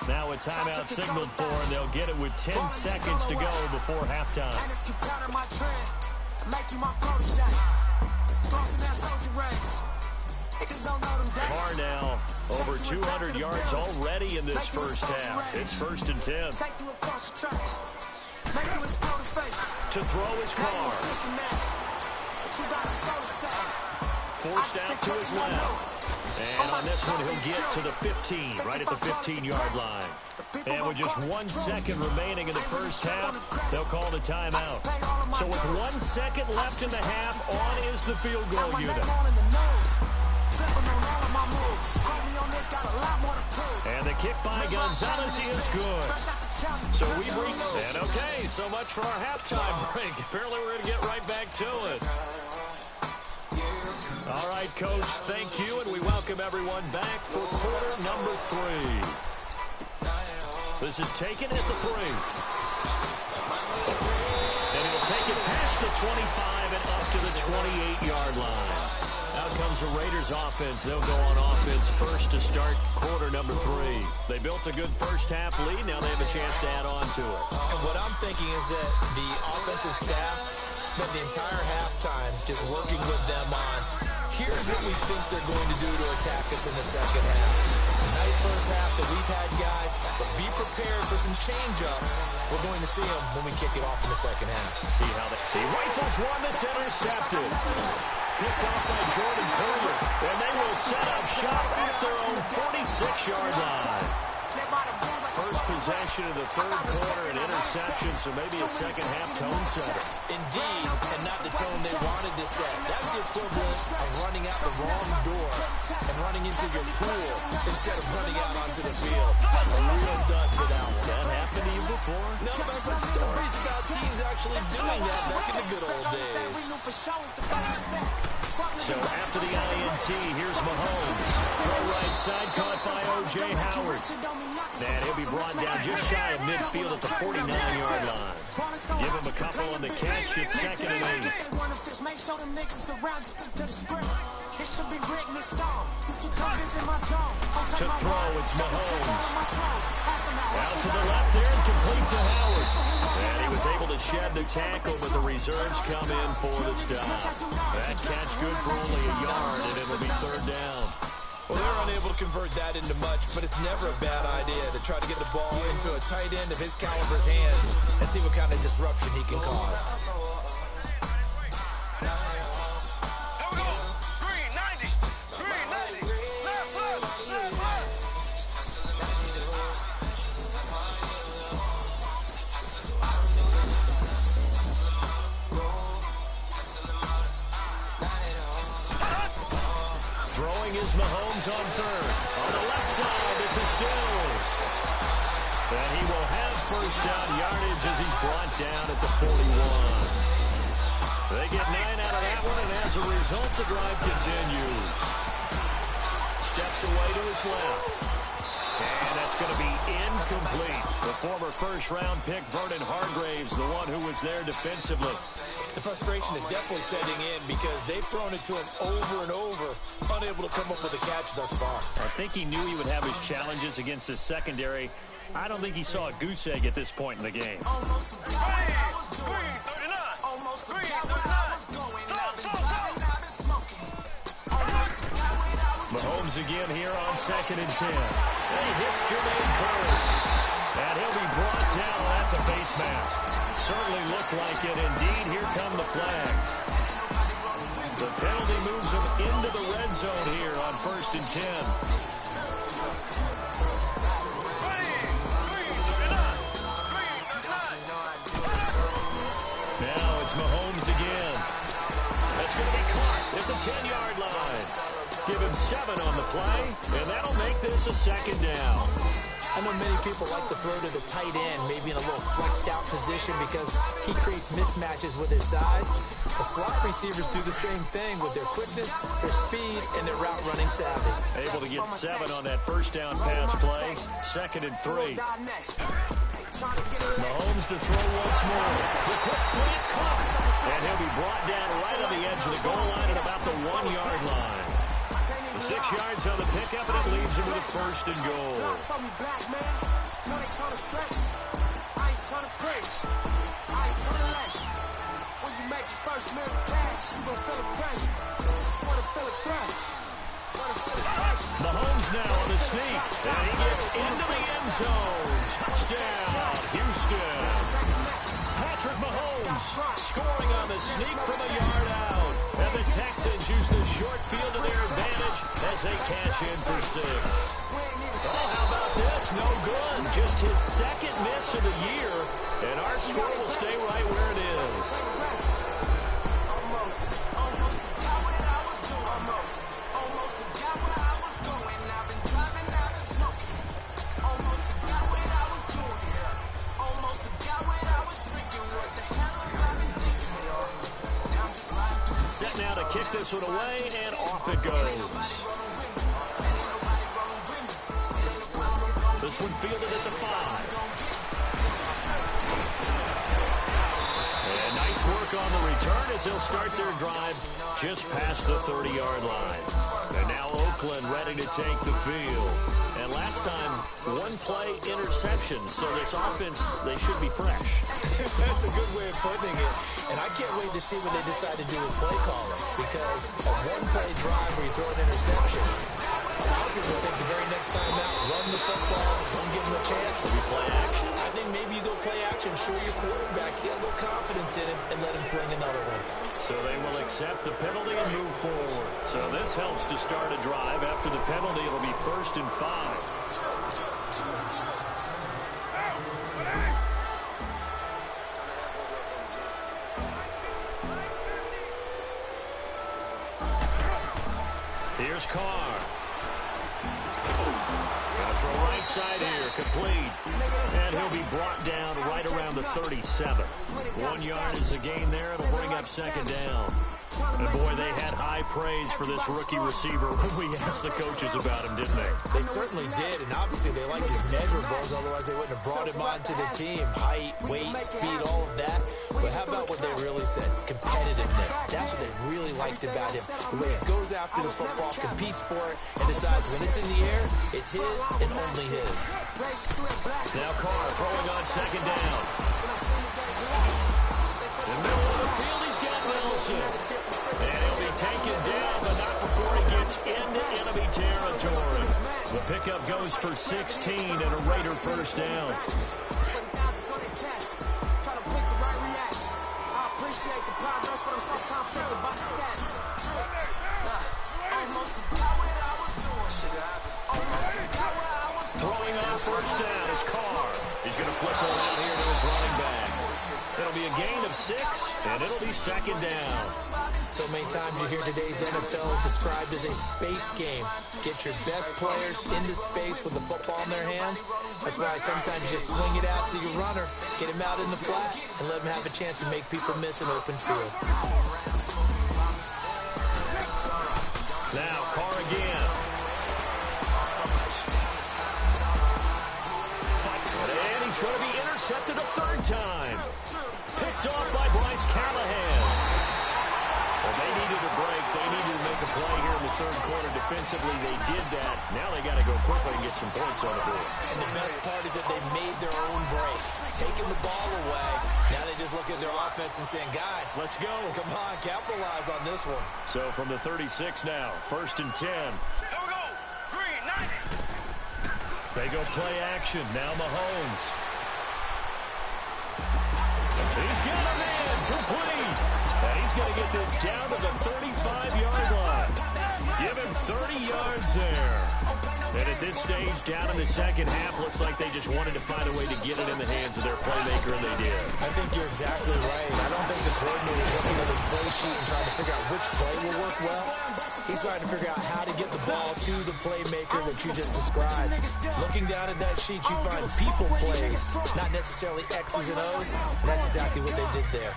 Now a timeout signaled for, and they'll get it with 10 seconds to go before halftime. Carr now over 200 yards already in this first half. It's 1st and 10. To throw his Carr. forced out to his left. And on this one, he'll get to the 15, right at the 15-yard line. And with just 1 second remaining in the first half, they'll call the timeout. So with 1 second left in the half, on is the field goal unit. And the kick by Gonzalez is good. So we bring, and okay, so much for our halftime break. Apparently we're going to get right back to it. All right, Coach, thank you, and we welcome everyone back for quarter number 3. This is taken at the 3. And he'll take it past the 25 and up to the 28-yard line. Out comes the Raiders offense. They'll go on offense first to start quarter number 3. They built a good first half lead. Now they have a chance to add on to it. And what I'm thinking is that the offensive staff spent the entire halftime just working with them on, here's what we think they're going to do to attack us in the second half. Nice first half that we've had, guys, but be prepared for some change-ups. We're going to see them when we kick it off in the second half. See how he rifles one that's intercepted. Picked off by Jordan Poyer, and they will set up shop at their own 46-yard line. First possession of the third quarter, an interception, so maybe a second-half tone setter. Indeed, and not the tone they wanted to set. That's the equivalent of running out the wrong door and running into your pool instead of running out onto the field. A real dud for that one. That happened to you before? No, but I've heard stories about teams actually doing that back in the good old days. So after the INT, here's Mahomes. Throw right side, caught by O.J. Howard. And he'll be brought down just shy of midfield at the 49-yard line. Give him a couple on the catch. It's 2nd and 8. To throw, it's Mahomes. Out to the left there and complete to Howard. And he was able to shed the tackle, but the reserves come in for the stop. That catch good for only a yard, and it'll be 3rd down. Well, they're unable to convert that into much, but it's never a bad idea to try to get the ball into a tight end of his caliber's hands and see what kind of disruption he can cause. Mahomes on 3rd. On the left side, this is Stills. And he will have first down yardage as he's brought down at the 41. They get 9 out of that one, and as a result, the drive continues. Steps away to his left. And that's going to be incomplete. The former first-round pick, Vernon Hargraves, the one who was there defensively. The frustration is definitely setting in because they've thrown it to him over and over, unable to come up with a catch thus far. I think he knew he would have his challenges against his secondary. I don't think he saw a goose egg at this point in the game. Mahomes again here on 2nd and 10. And he hits Jermaine Curtis. And he'll be brought down. That's a face mask. Certainly looked like it. Indeed, here come the flags. The penalty moves him into the red zone here on 1st and 10. Now it's Mahomes again. That's going to be caught at the 10-yard line. Give him 7 on the play, and that'll make this a 2nd down. I know many people like to throw to the tight end, maybe in a little flexed out position because he creates mismatches with his size. The slot receivers do the same thing with their quickness, their speed, and their route running savvy. Able to get 7 on that first down pass play. 2nd and 3. Mahomes to throw once more. The quick slant caught. And he'll be brought down right on the edge of the goal line at about the 1-yard line. 6 yards on the pickup, and it leaves him with a 1st and goal. Mahomes now on the sneak, and he gets into the end zone. Touchdown, Houston. Patrick Mahomes scoring on the sneak from a yard out. And the Texans use the short field good. Just his second miss of the year, and our score will stay right where it is. Set now to kick this one away, and off it goes. This one fielded at the 5. And nice work on the return as they'll start their drive just past the 30-yard line. And now Oakland ready to take the field. And last time, one play interception. So this offense, they should be fresh. That's a good way of putting it. And I can't wait to see what they decide to do with play calling. Because a one-play drive where you throw an interception, a lot of people think the very next time out, run the football, don't give them a chance. We play action. I think maybe you go play action, show your quarterback, get a little confidence in him, and let him fling another one. So they will accept the penalty and move forward. So this helps to start a drive. After the penalty, it'll be 1st and 5. Here's Carr. Gonna throw right side here, complete. And he'll be brought down right around the 37. 1 yard is the gain there. It'll bring up 2nd down. And boy, they had high praise for this rookie receiver when we asked the coaches about him, didn't they? They certainly did, and obviously they liked his measurables, otherwise they wouldn't have brought him onto the team. Height, weight, speed, all of that. But how about what they really said? Competitiveness. That's what they really liked about him. The way he goes after the football, competes for it, and decides when it's in the air, it's his and only his. Now Carr throwing on 2nd down. In the middle of the field, he's got Nelson. And he'll be taken down, but not before he gets into enemy territory. The pickup goes for 16 and a Raider 1st down. Throwing on 1st down is Carr. He's going to flip one out here to his running back. It'll be a gain of 6, and it'll be 2nd down. So many times you hear today's NFL described as a space game. Get your best players into space with the football in their hands. That's why sometimes you just swing it out to your runner, get him out in the flat, and let him have a chance to make people miss an open field. Now, Carr again. And he's going to be intercepted a 3rd time. Picked off by Bryce Callahan. Well, they needed a break. They needed to make a play here in the 3rd quarter. Defensively, they did that. Now they got to go quickly and get some points on the board. And the best part is that they made their own break. Taking the ball away. Now they just look at their offense and saying, guys, let's go. Come on, capitalize on this one. So from the 36 now, 1st and 10. Here we go. Green 90. They go play action. Now Mahomes. He's got him in. Complete. And he's going to get this down to the 35-yard line. Give him 30 yards there. And at this stage, down in the 2nd half, looks like they just wanted to find a way to get it in the hands of their playmaker, and they did. I think you're exactly right. I don't think the coordinator is looking at his play sheet and trying to figure out which play will work well. He's trying to figure out how to get the ball to the playmaker that you just described. Looking down at that sheet, you find people plays, not necessarily X's and O's. And that's exactly what they did there.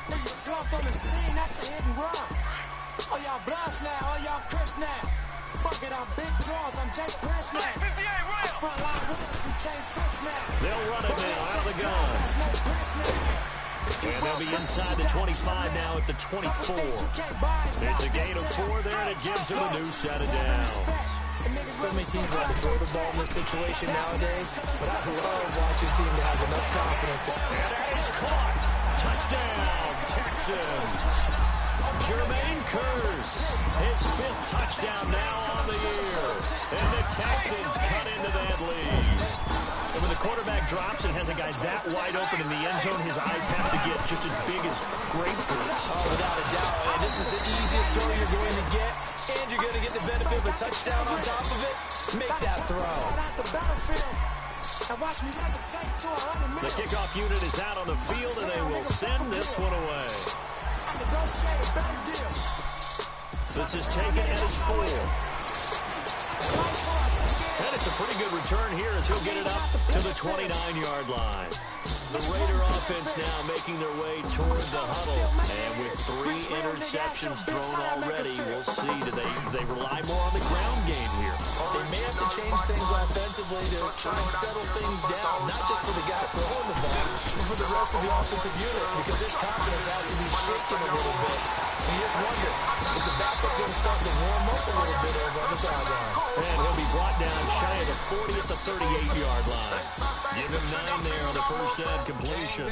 Oh, y'all blast now. Oh, y'all Chris now. Fuck it, I'm Big Draws. I'm Jake Prince now. Frontline winners, we can't fix now. They'll run it now out of the gun. And they'll be inside the 25 now at the 24. It's a gain of 4 there, and it gives them a new set of downs. So many teams want to throw the ball in this situation nowadays, but I love watching a team that has enough confidence to... And that is caught. Touchdown, Texans. Jermaine Kearse, his 5th touchdown now on the year. And the Texans cut into that lead. And when the quarterback drops and has a guy that wide open in the end zone, his eyes have to get just as big as grapefruits. Oh, without a doubt. And this is the easiest throw you're going to get, and you're going to get the benefit of a touchdown on top of it. Make that throw. And watch The kickoff unit is out on the field, and they will send this one away. This is taken at his 4. And it's a pretty good return here as he'll get it up to the 29-yard line. The Raider offense now making their way toward the huddle. And with 3 interceptions thrown already, we'll see. Do they rely more on the ground game here? They may have to change things offensively to try and settle things down, not just for the guy throwing the ball, but for the rest of the offensive unit, because his confidence has to be shaken a little bit. And you just wonder, is the backup going to start to warm up a little bit over on the sideline? And he'll be brought down shy of the 40 at the 38-yard line. Give him 9 there on the first down completion.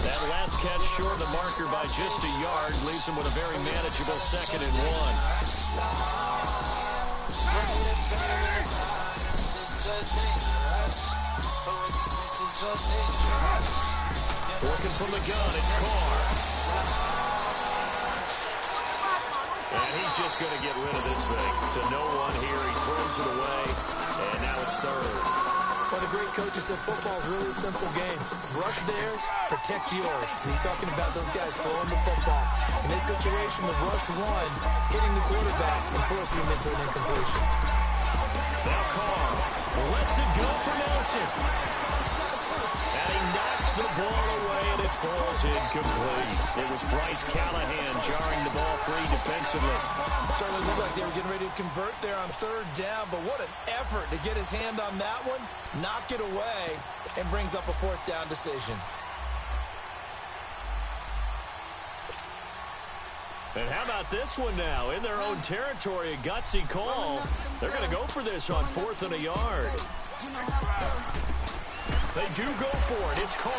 That last catch short of the marker by just a yard leaves him with a very manageable 2nd and 1. Working from the gun, it's Carr. And he's just going to get rid of this thing. To no one here, he throws it away, and now it's 3rd. One of the great coaches said football is really a simple game. Rush theirs, protect yours. And he's talking about those guys throwing the football. In this situation, the rush one, hitting the quarterback and forcing him into an incompletion. Now Carr lets it go for Nelson. And he knocks the ball away, and it falls incomplete. It was Bryce Callahan jarring the ball free defensively. Certainly looked like they were getting ready to convert there on 3rd down, but what an effort to get his hand on that one, knock it away, and brings up a 4th down decision. And how about this one now? In their own territory, a gutsy call. They're going to go for this on 4th and a yard. They do go for it. It's Carr.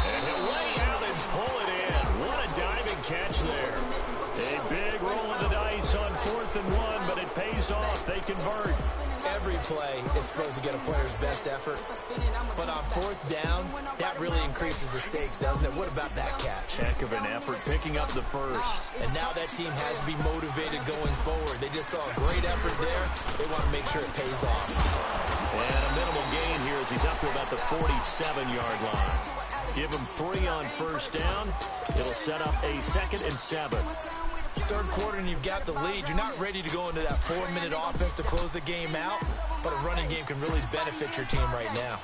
And he'll lay out and pull it in. What a diving catch there. A big roll of the dice on 4th and 1, but it pays off. They convert. Every play is supposed to get a player's best effort, but on 4th down, that really increases the stakes, doesn't it? What about that catch? Heck of an effort, picking up the first. And now that team has to be motivated going forward. They just saw a great effort there. They want to make sure it pays off. And a minimal gain here as he's up to about the 47-yard line. Give him 3 on 1st down. It'll set up a 2nd and 7. 3rd quarter and you've got the lead. You're not ready to go into that 4-minute offense to close the game out, but a running game can really benefit your team right now.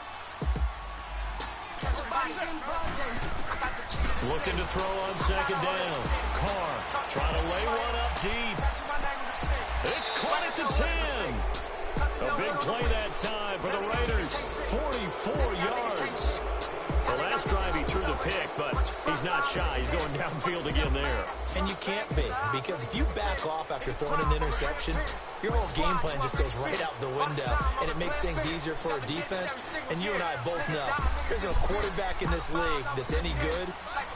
Looking to throw on 2nd down. Carr trying to lay one up deep. It's caught at the 10. A big play that time for the Raiders. 44 yards. The last drive he threw the pick, but he's not shy. He's going downfield again there. And you can't be, because if you back off after throwing an interception, your whole game plan just goes right out the window, and it makes things easier for a defense. And you and I both know there's a quarterback in this league that's any good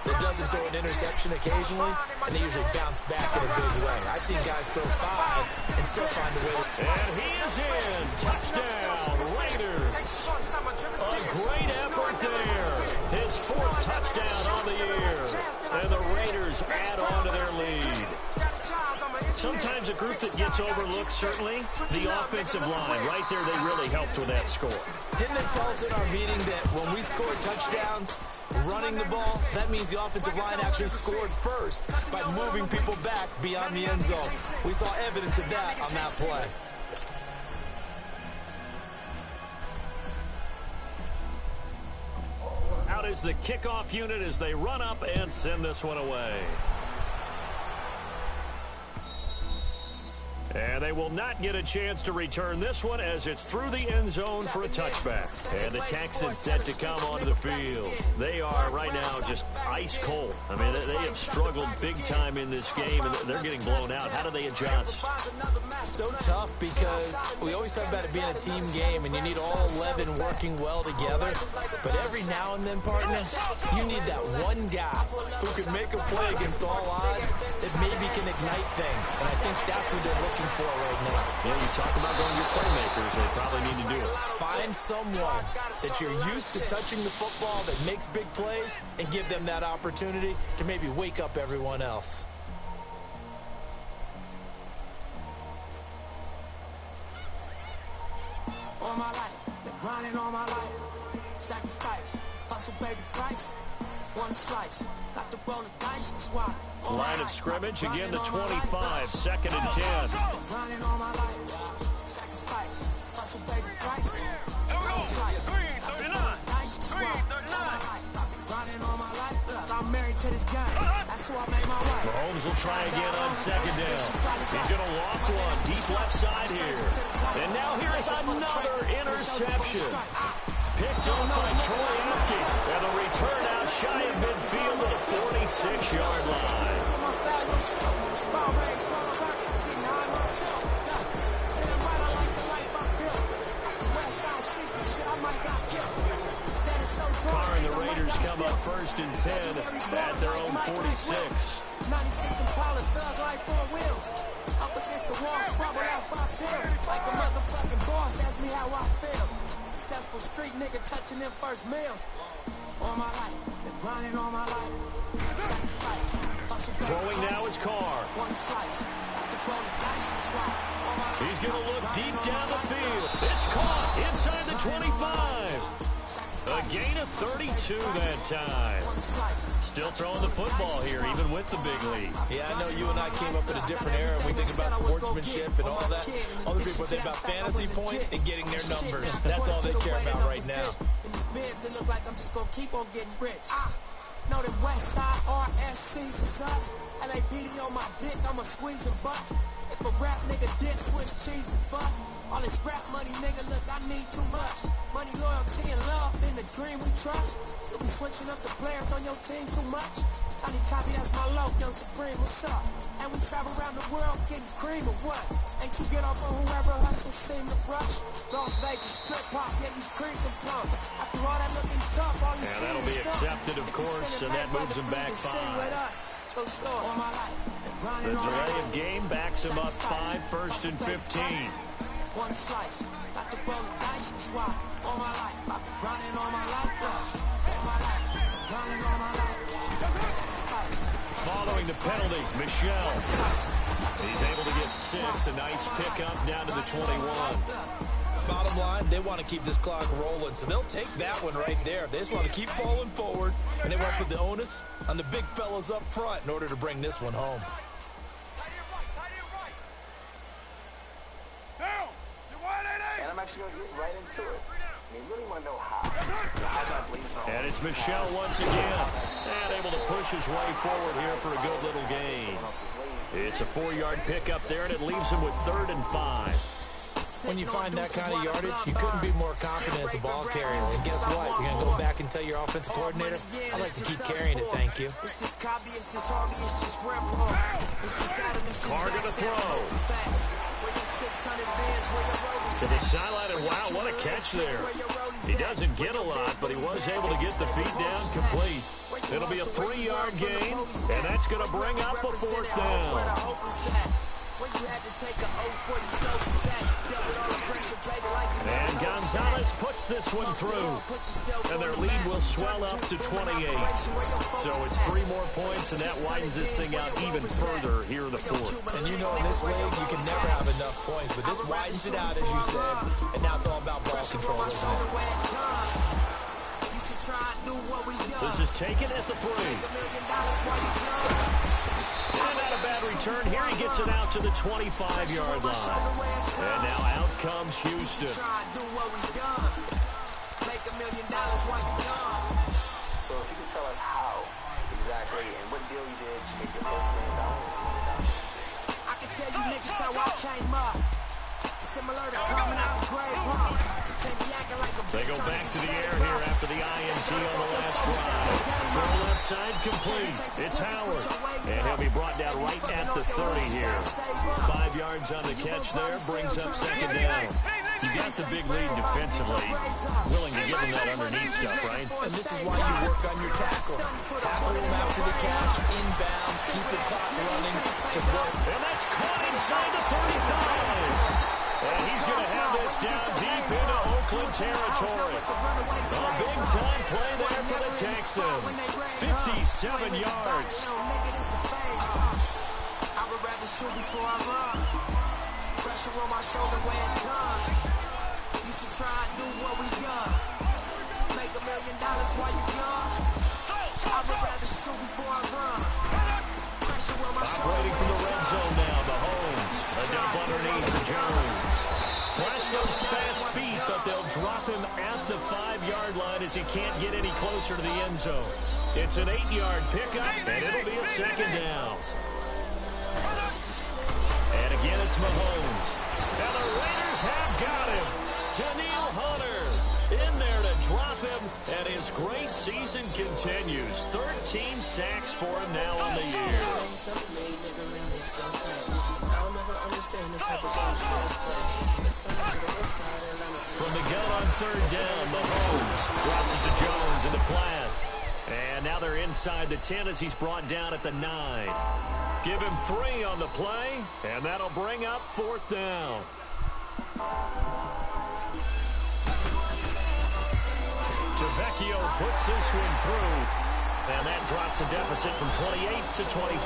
that doesn't throw an interception occasionally, and they usually bounce back in a big way. I've seen guys throw 5 and still find a way to... And he is in. Touchdown, Raiders. A great effort there. His 4th touchdown on the year. And the Raiders add on to their lead. Sometimes a group that gets overlooked, certainly, the offensive line. Right there, they really helped with that score. Didn't they tell us in our meeting that when we score touchdowns running the ball, that means the offensive line actually scored first by moving people back beyond the end zone? We saw evidence of that on that play. Out is the kickoff unit as they run up and send this one away. And they will not get a chance to return this one as it's through the end zone for a touchback. And the Texans set to come onto the field. They are right now just ice cold. I mean, they have struggled big time in this game, and they're getting blown out. How do they adjust? So tough because we always talk about it being a team game, and you need all 11 working well together. But every now and then, partner, you need that one guy who can make a play against all odds that maybe can ignite things. And I think that's what they're looking for right now. Yeah, you talk about going to your playmakers. They probably need to do it. Find someone that you're used to touching the football that makes big plays and give them that opportunity to maybe wake up everyone else. All my life, been grinding all my life. Sacrifice, hustle, baby, price. One slice, got to roll the dice, that's why. Line of scrimmage, again to 25, second and 10. Grinding all my life. Sacrifice, hustle, baby, price. Here we go. 339. 339. Grinding all my life. I'm married to this game. That's who I made my wife. Mahomes will try again on second down. He's going to lock one deep left side here. And now here's another interception. Picked up by Troy Apke. And a return out shy of midfield to the 46-yard line. Carr and the Raiders come up first and 10 at their own 46. 96 Impala, thug like 4 wheels. Up against the wall, scrabble out 5 pills. Like a motherfucking boss, ask me how I feel. Successful street nigga touching them first meals. All my life, been grinding all my life. Sacrifice, hustle back. Throwing now is Carr. One slice, got to roll the dice, that's why. All my life, He's going to look deep down the field. It's caught inside the 25. A gain of 32 that time. Still throwing the football here, even with the big lead. Yeah, I know you and I came up in a different era. We think about sportsmanship and all that. Other people think about fantasy points and getting their numbers. That's all they care about right now. In this Benz, it look like I'm just gonna keep on getting rich. Know that West Side RSC's is us. LAPD on my dick, I'ma squeeze and bust. If a rap nigga did switch cheese and bust. All this rap money, nigga, look, I need too much. Money, loyalty, and love in the dream we trust. You'll be switching up the players on your team too much. Tiny copy, that's my low, Young Supreme, what's up? And we travel around the world getting cream or what? Ain't you get off on whoever hustle seem to brush? Las Vegas, strip pop, yeah, you cream them plums. After all that looking tough, all you see that'll be accepted, of course, and that moves him back 5. The delay of game backs him up 5, first and 15. One slice, got to roll the dice, that's why. All my life, I've been grinding all my life. All my life, grinding all my life. Following the penalty, Michel. He's able to get 6, a nice pickup down to the 21. Bottom line, they want to keep this clock rolling, so they'll take that one right there. They just want to keep falling forward, and they want to put the onus on the big fellas up front in order to bring this one home. And I'm actually going to get right into it. I mean, really want to know how. And it's Michel once again. And able to push his way forward here for a good little gain. It's a 4-yard pickup there, and it leaves him with 3rd and 5. When you find that kind of yardage, you couldn't be more confident as a ball carrier. And guess what? You're going to go back and tell your offensive coordinator, I'd like to keep carrying it, thank you. Carr going to throw. To the sideline, and wow, what a catch there. He doesn't get a lot, but he was able to get the feet down complete. It'll be a 3-yard gain, and that's going to bring up a 4th down. And Gonzalez puts this one through. And their lead will swell up to 28. So it's 3 more points, and that widens this thing out even further here in the 4th. And you know in this league, you can never have enough points, but this widens it out, as you said. And now it's all about ball control, isn't it? This is taken at the 3. And not a bad return here. He gets it out to the 25-yard line. And now out comes Houston. So if you can tell us how exactly and what deal you did to make your first $1 million. I can tell you niggas how I came up. Similar to coming out the grave, huh? They go back to the air here after the INT on the last drive. Throw left side complete. It's Howard. And he'll be brought down right at the 30 here. 5 yards on the catch there. Brings up 2nd down. You got the big lead defensively. Willing to give him that underneath stuff, right? And this is why you work on your tackle. Tackle him after the catch, inbounds, keep the clock running. Just work. And that's caught inside the 35. And he's going to have this down deep into Oakland territory. A big-time play there for the Texans. 57 yards. I would rather shoot before I run. Pressure on my shoulder when it's done. You should just those fast feet, but they'll drop him at the 5-yard line as he can't get any closer to the end zone. It's an 8-yard pickup, and it'll be a second down. And again, it's Mahomes. And the Raiders have got him. Danielle Hunter in there to drop him, and his great season continues. 13 sacks for him now on the year. From the gun on third down, Mahomes drops it to Jones in the flat. And now they're inside the 10 as he's brought down at the 9. Give him 3 on the play, and that'll bring up 4th down. Vecchio puts this one through, and that drops the deficit from 28 to 25.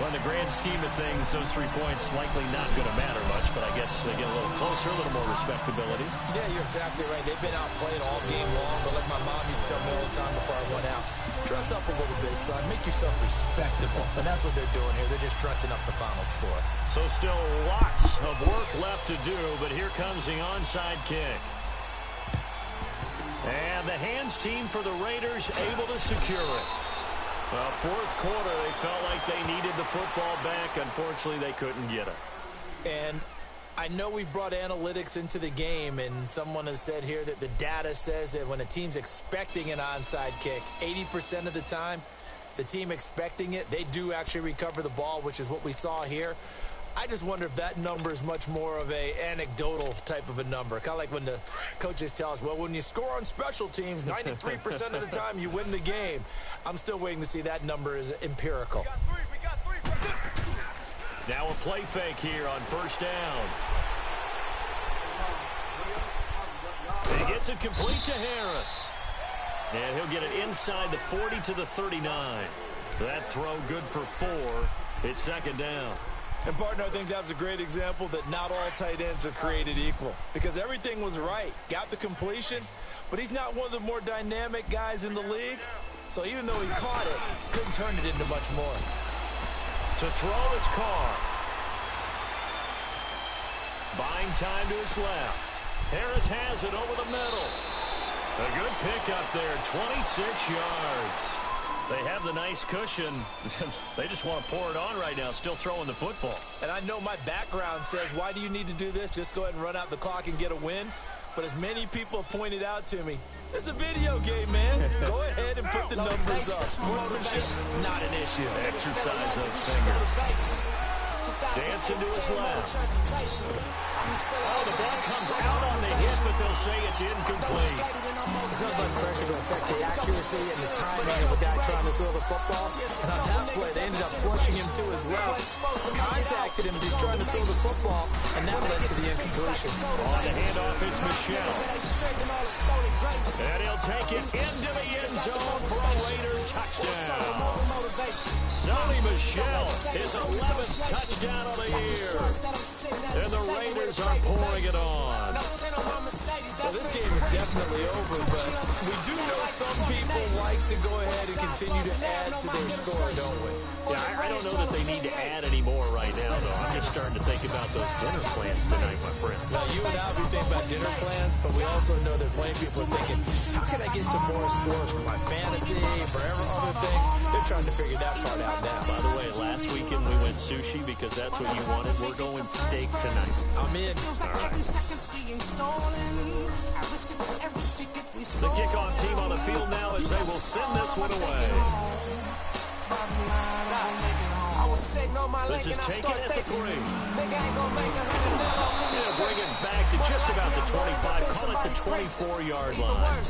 Well, in the grand scheme of things, those 3 points likely not going to matter much, but I guess they get a little closer, a little more respectability. Yeah, you're exactly right. They've been outplayed all game long, but like my mom used to tell me all the time before I went out, dress up a little bit, son. Make yourself respectable. And that's what they're doing here. They're just dressing up the final score. So still lots of work left to do, but here comes the onside kick. And the hands team for the Raiders able to secure it. Well, 4th quarter, they felt like they needed the football back. Unfortunately, they couldn't get it. And I know we brought analytics into the game, and someone has said here that the data says that when a team's expecting an onside kick, 80% of the time, the team expecting it, they do actually recover the ball, which is what we saw here. I just wonder if that number is much more of a anecdotal type of a number. Kind of like when the coaches tell us, well, when you score on special teams, 93% of the time you win the game. I'm still waiting to see that number is empirical. We got three. Now a play fake here on 1st down. He gets it complete to Harris. And he'll get it inside the 40 to the 39. That throw good for 4. It's 2nd down. And, partner, I think that was a great example that not all tight ends are created equal. Because everything was right. Got the completion, but he's not one of the more dynamic guys in the league. So even though he caught it, couldn't turn it into much more. To throw, it's Carr. Buying time to his left. Harris has it over the middle. A good pickup there, 26 yards. They have the nice cushion. They just want to pour it on right now, still throwing the football. And I know my background says, why do you need to do this? Just go ahead and run out the clock and get a win. But as many people have pointed out to me, this is a video game, man. Go ahead and put the numbers up. Sportsmanship, not an issue. Exercise those fingers. Dancing to his left. Oh, the ball comes out on the hit, but they'll say it's incomplete. It's not about pressure to affect the accuracy and the timing of a guy trying to throw the football. And on that play, they ended up flushing him to his left. Contacted him as he's trying to throw the football, and that led to the incompletion. On the handoff, it's Michelle. And he'll take it into the end zone for a Raider touchdown. Sonny Michel, his 11th touchdown of the year. And the Raiders are pouring it on. Well, this game is definitely over, but we do know some people like to go ahead and continue to add to their score, don't we? Yeah, I don't know that they need to add any more right now, though. I'm just starting to think about those dinner plans tonight, my friend. Now, you and I, we think about dinner plans, but we also know that plenty of people are thinking, how can I get some more scores for my fantasy, for other things? They're trying to figure that part out now. By the way, last weekend we went sushi because that's what you wanted. We're going steak tonight. I'm in. All right. The kickoff team on the field now as they will send this one away. This is taken at the 3. They'll bring it back to just about the 25. Call it the 24-yard line.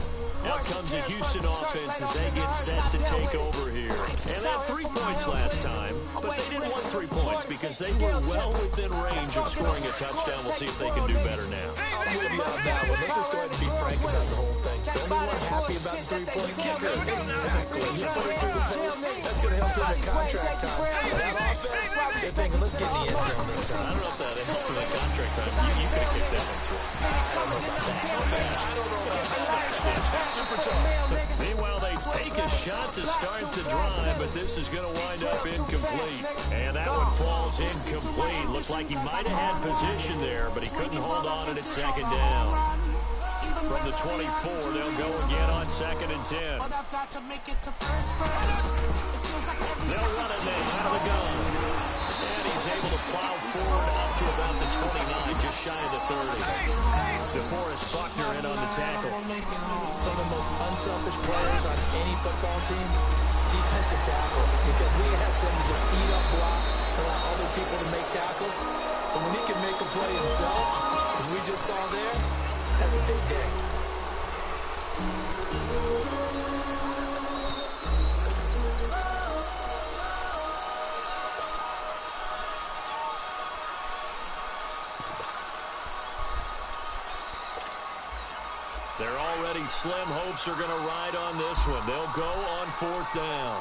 Out comes the Houston offense as they get set to take over here. And they had 3 points last time, but they didn't want 3 points because they were well within range of scoring a touchdown. We'll see if they can do better now. I'm with you on that one. Let's just go ahead and be frank about the whole thing. The only one happy about the 3-point kicker. Exactly. You put it through the post, that's going to help them in contract time. That offense, they're thinking, let's get in the end zone this time. I don't know if that helps in the contract time. You could have kicked that one through. I don't know about that. Super tough. Meanwhile, they take a shot to start the drive, but this is going to wind up incomplete. And that one falls incomplete. Looked like he might have had position there, but he couldn't hold on to second down. From the 24, they'll go again on 2nd and 10. They'll run it now out of the gun. And he's able to plow forward up to about the 29, just shy of the 30. DeForest Buckner in on the tackle. Some of the most unselfish players on any football team, defensive tackles, because we ask them to just eat up blocks and allow other people to make tackles. But when he can make a play himself, as we just saw there, that's a big day. They're already slim hopes are going to ride on this one. They'll go on 4th down.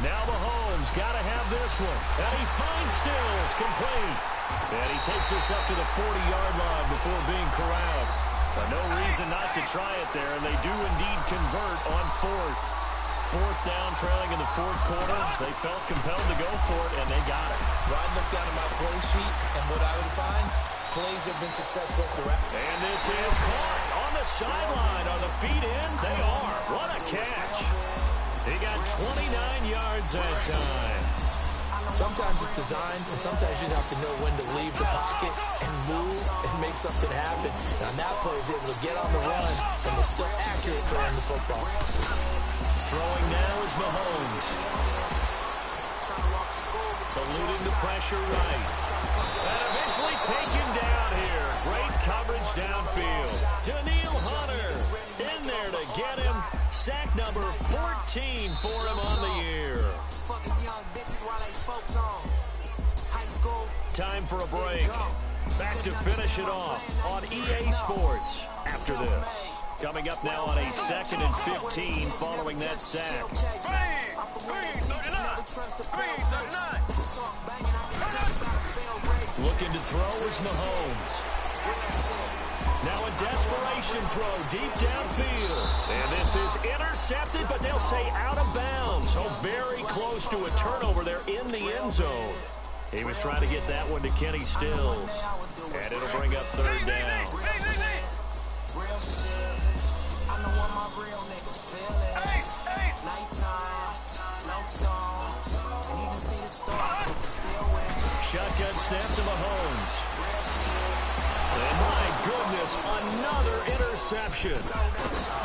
Now Mahomes got to have this one. And he finds Stills complete. And he takes us up to the 40-yard line before being corralled. But no reason not to try it there, and they do indeed convert on 4th. 4th down, trailing in the 4th quarter. They felt compelled to go for it, and they got it. Ryan looked down at my play sheet, and what I would find, plays have been successful throughout. And this is caught on the sideline. Are the feet in? They are. What a catch. He got 29 yards that time. Sometimes it's designed, and sometimes you have to know when to leave the pocket and move and make something happen. Now that player is able to get on the run and was still accurate throwing the football. Throwing now is Mahomes. Eluding the pressure right. And eventually taken down here. Great coverage downfield. Daniil Hunter in there to get him. Sack number 14 for him on the year. Time for a break. Back to finish it off on EA Sports after this. Coming up now on a 2nd and 15 following that sack. Looking to throw is Mahomes. Now a desperation throw deep downfield. And this is intercepted, but they'll say out of bounds. So very close to a turnover there in the end zone. He was trying to get that one to Kenny Stills. And it'll bring up 3rd down. Shotgun snap to Mahomes. And my goodness, another interception.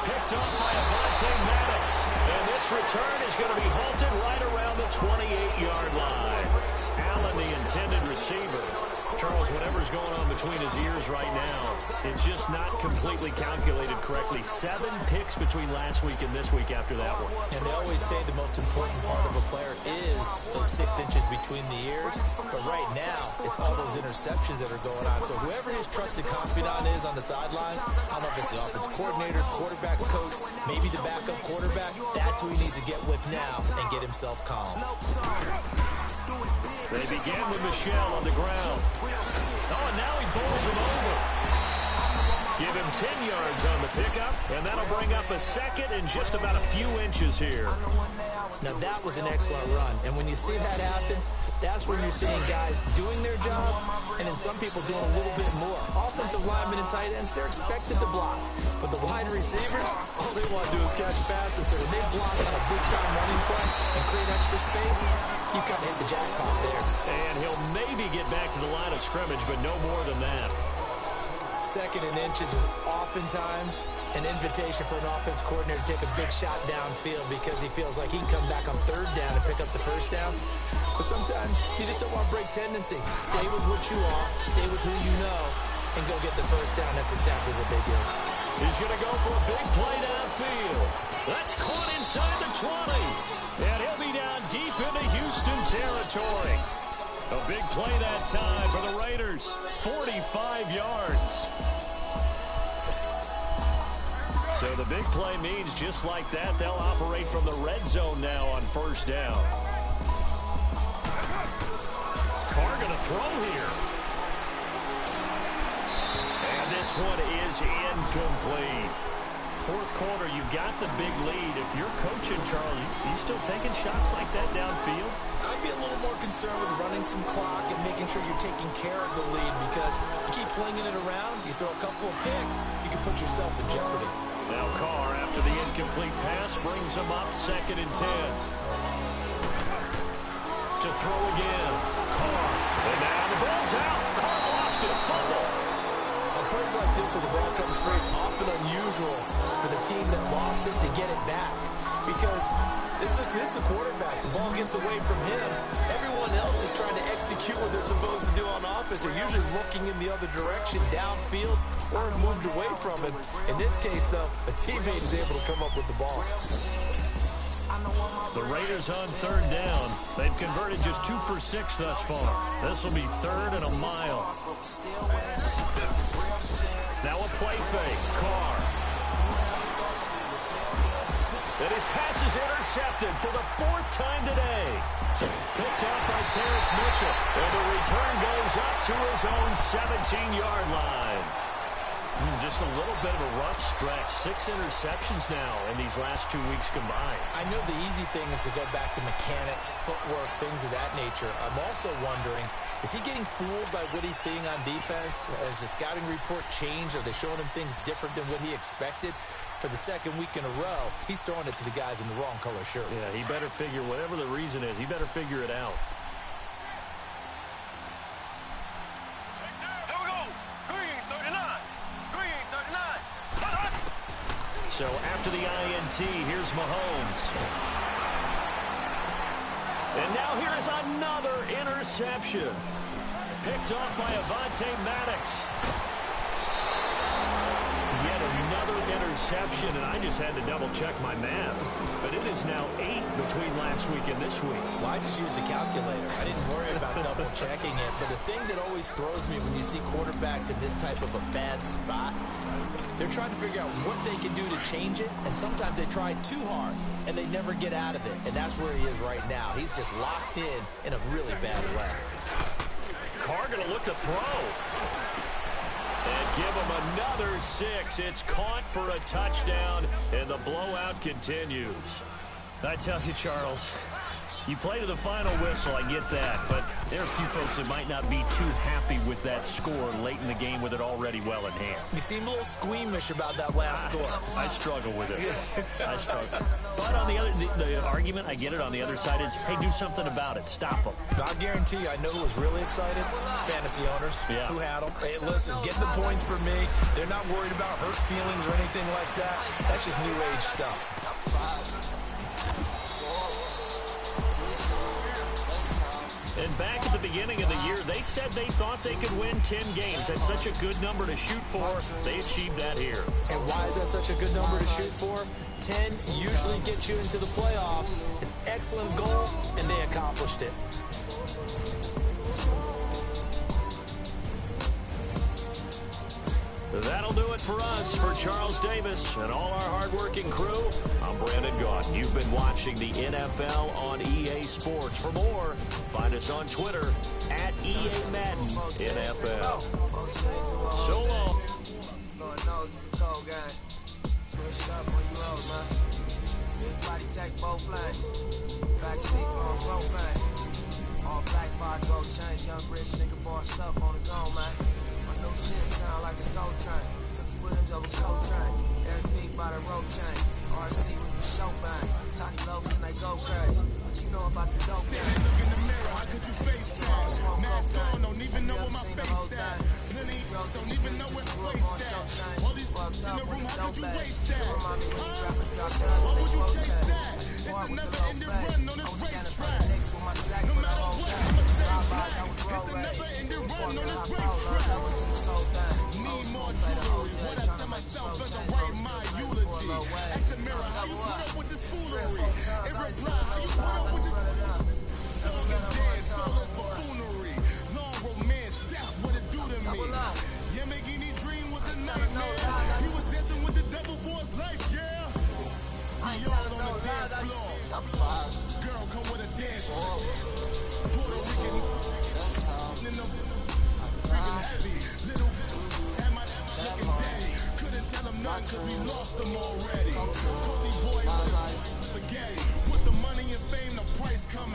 Picked up by Avonte Maddox. And this return is going to be halted right around the 28-yard line. Allen, the intended receiver. Charles, whatever's going on between his ears right now, it's just not completely calculated correctly. 7 picks between last week and this week after that one. And they always say the most important part of a player is those 6 inches between the ears. But right now, it's all those interceptions that are going on. So whoever his trusted confidant is on the sideline, I don't know if it's the offensive coordinator, quarterback's coach, maybe the backup quarterback, that's who he needs to get with now and get himself calm. They begin with Michelle on the ground. Oh, and now he bowls him over. Give him 10 yards on the pickup, and that'll bring up a 2nd and just about a few inches here. Now, that was an excellent run. And when you see that happen, that's when you're seeing guys doing their job, and then some people doing a little bit more. Offensive linemen and tight ends, they're expected to block. But the wide receivers, all they want to do is catch passes. So when they block on a big-time running play and create extra space, you've got to hit the jackpot there. And he'll maybe get back to the line of scrimmage, but no more than that. 2nd and inches is oftentimes an invitation for an offense coordinator to take a big shot downfield because he feels like he can come back on 3rd down and pick up the 1st down. But sometimes you just don't want to break tendency. Stay with what you are, stay with who you know, and go get the 1st down. That's exactly what they did. He's going to go for a big play downfield. That's caught inside the 20. And he'll be down deep into Houston territory. A big play that time for the Raiders. 45 yards. So the big play means just like that, they'll operate from the red zone now on 1st down. Carr going to throw here. And this one is incomplete. fourth quarter, you've got the big lead. If you're coaching, Charles, you still taking shots like that downfield? I'd be a little more concerned with running some clock and making sure you're taking care of the lead, because you keep flinging it around, you throw a couple of picks, you can put yourself in jeopardy. Now Carr, after the incomplete pass, brings him up 2nd and 10. To throw again. Carr. And now the ball's out. Carr lost it. Fumble. On plays like this where the ball comes free, it's often unusual for the team that lost it to get it back, because this is the quarterback. The ball gets away from him. Everyone else is trying to execute what they're supposed to do on offense. They're usually looking in the other direction, downfield, or moved away from it. In this case, though, a teammate is able to come up with the ball. The Raiders on 3rd down. They've converted just 2 for 6 thus far. This will be 3rd and a mile. Now a play fake. Carr. And his pass is intercepted for the 4th time today. Picked off by Terrence Mitchell. And the return goes up to his own 17-yard line. Just a little bit of a rough stretch. 6 interceptions now in these last 2 weeks combined. I know the easy thing is to go back to mechanics, footwork, things of that nature. I'm also wondering, is he getting fooled by what he's seeing on defense? Has the scouting report changed? Are they showing him things different than what he expected? For the 2nd week in a row, he's throwing it to the guys in the wrong color shirts. Yeah, he better figure, whatever the reason is, he better figure it out. So after the INT, here's Mahomes. And now here is another interception. Picked off by Avonte Maddox. Yet another interception, and I just had to double-check my math. But it is now 8 between last week and this week. Well, I just used the calculator. I didn't worry about double-checking it. But the thing that always throws me when you see quarterbacks in this type of a bad spot, they're trying to figure out what they can do to change it, and sometimes they try too hard, and they never get out of it. And that's where he is right now. He's just locked in a really bad way. Carr going to look to throw. And give him another 6. It's caught for a touchdown, and the blowout continues. I tell you, Charles, you play to the final whistle, I get that, but there are a few folks that might not be too happy with that score late in the game with it already well in hand. You seem a little squeamish about that last score. I struggle with it. I struggle. But on the other, the argument, I get it, on the other side is, hey, do something about it. Stop them. I guarantee you, I know who was really excited. Fantasy owners who had them. Hey, listen, get the points for me. They're not worried about hurt feelings or anything like that. That's just new age stuff. And back at the beginning of the year, they said they thought they could win 10 games. That's such a good number to shoot for. They achieved that here. And why is that such a good number to shoot for? 10 usually gets you into the playoffs. An excellent goal, and they accomplished it. That'll do it for us. For Charles Davis and all our hardworking crew, I'm Brandon Gaughan. You've been watching the NFL on EA Sports. For more, find us on Twitter at EA Madden NFL. So long. Lord knows it's a cold game. Switch up on you road, man. Big body take both lanes. Backseat on propane. All black, 5 gold chains. Young rich nigga bossed up on his own, man. My new shit sound like a soul train. Took you with him, double soul train. Eric B by the rope chain. RC when you show bang. Tiny lobes and they go crazy. What you know about the dope game? Look in the mirror, how could you face that? Mask on, don't even know where my face at. Plenty, don't even know where the place at. All these in the room, how could you waste that? Why would you chase that? It's a never-ending run on this racetrack. No matter what, it's a never-ending run on this racetrack. Need more jewelry. What I tell myself as I write my eulogy. Ask the mirror, how you put up with this foolery? It reply, how you put up with this? Song and dance, all is buffoonery. Long romance, that's what it do to me. Yeah, making me dream was a nightmare. He was dancing with the devil for his life, yeah. We all cause he lost them already. Cozy boy, spaghetti. With the money and fame, the price come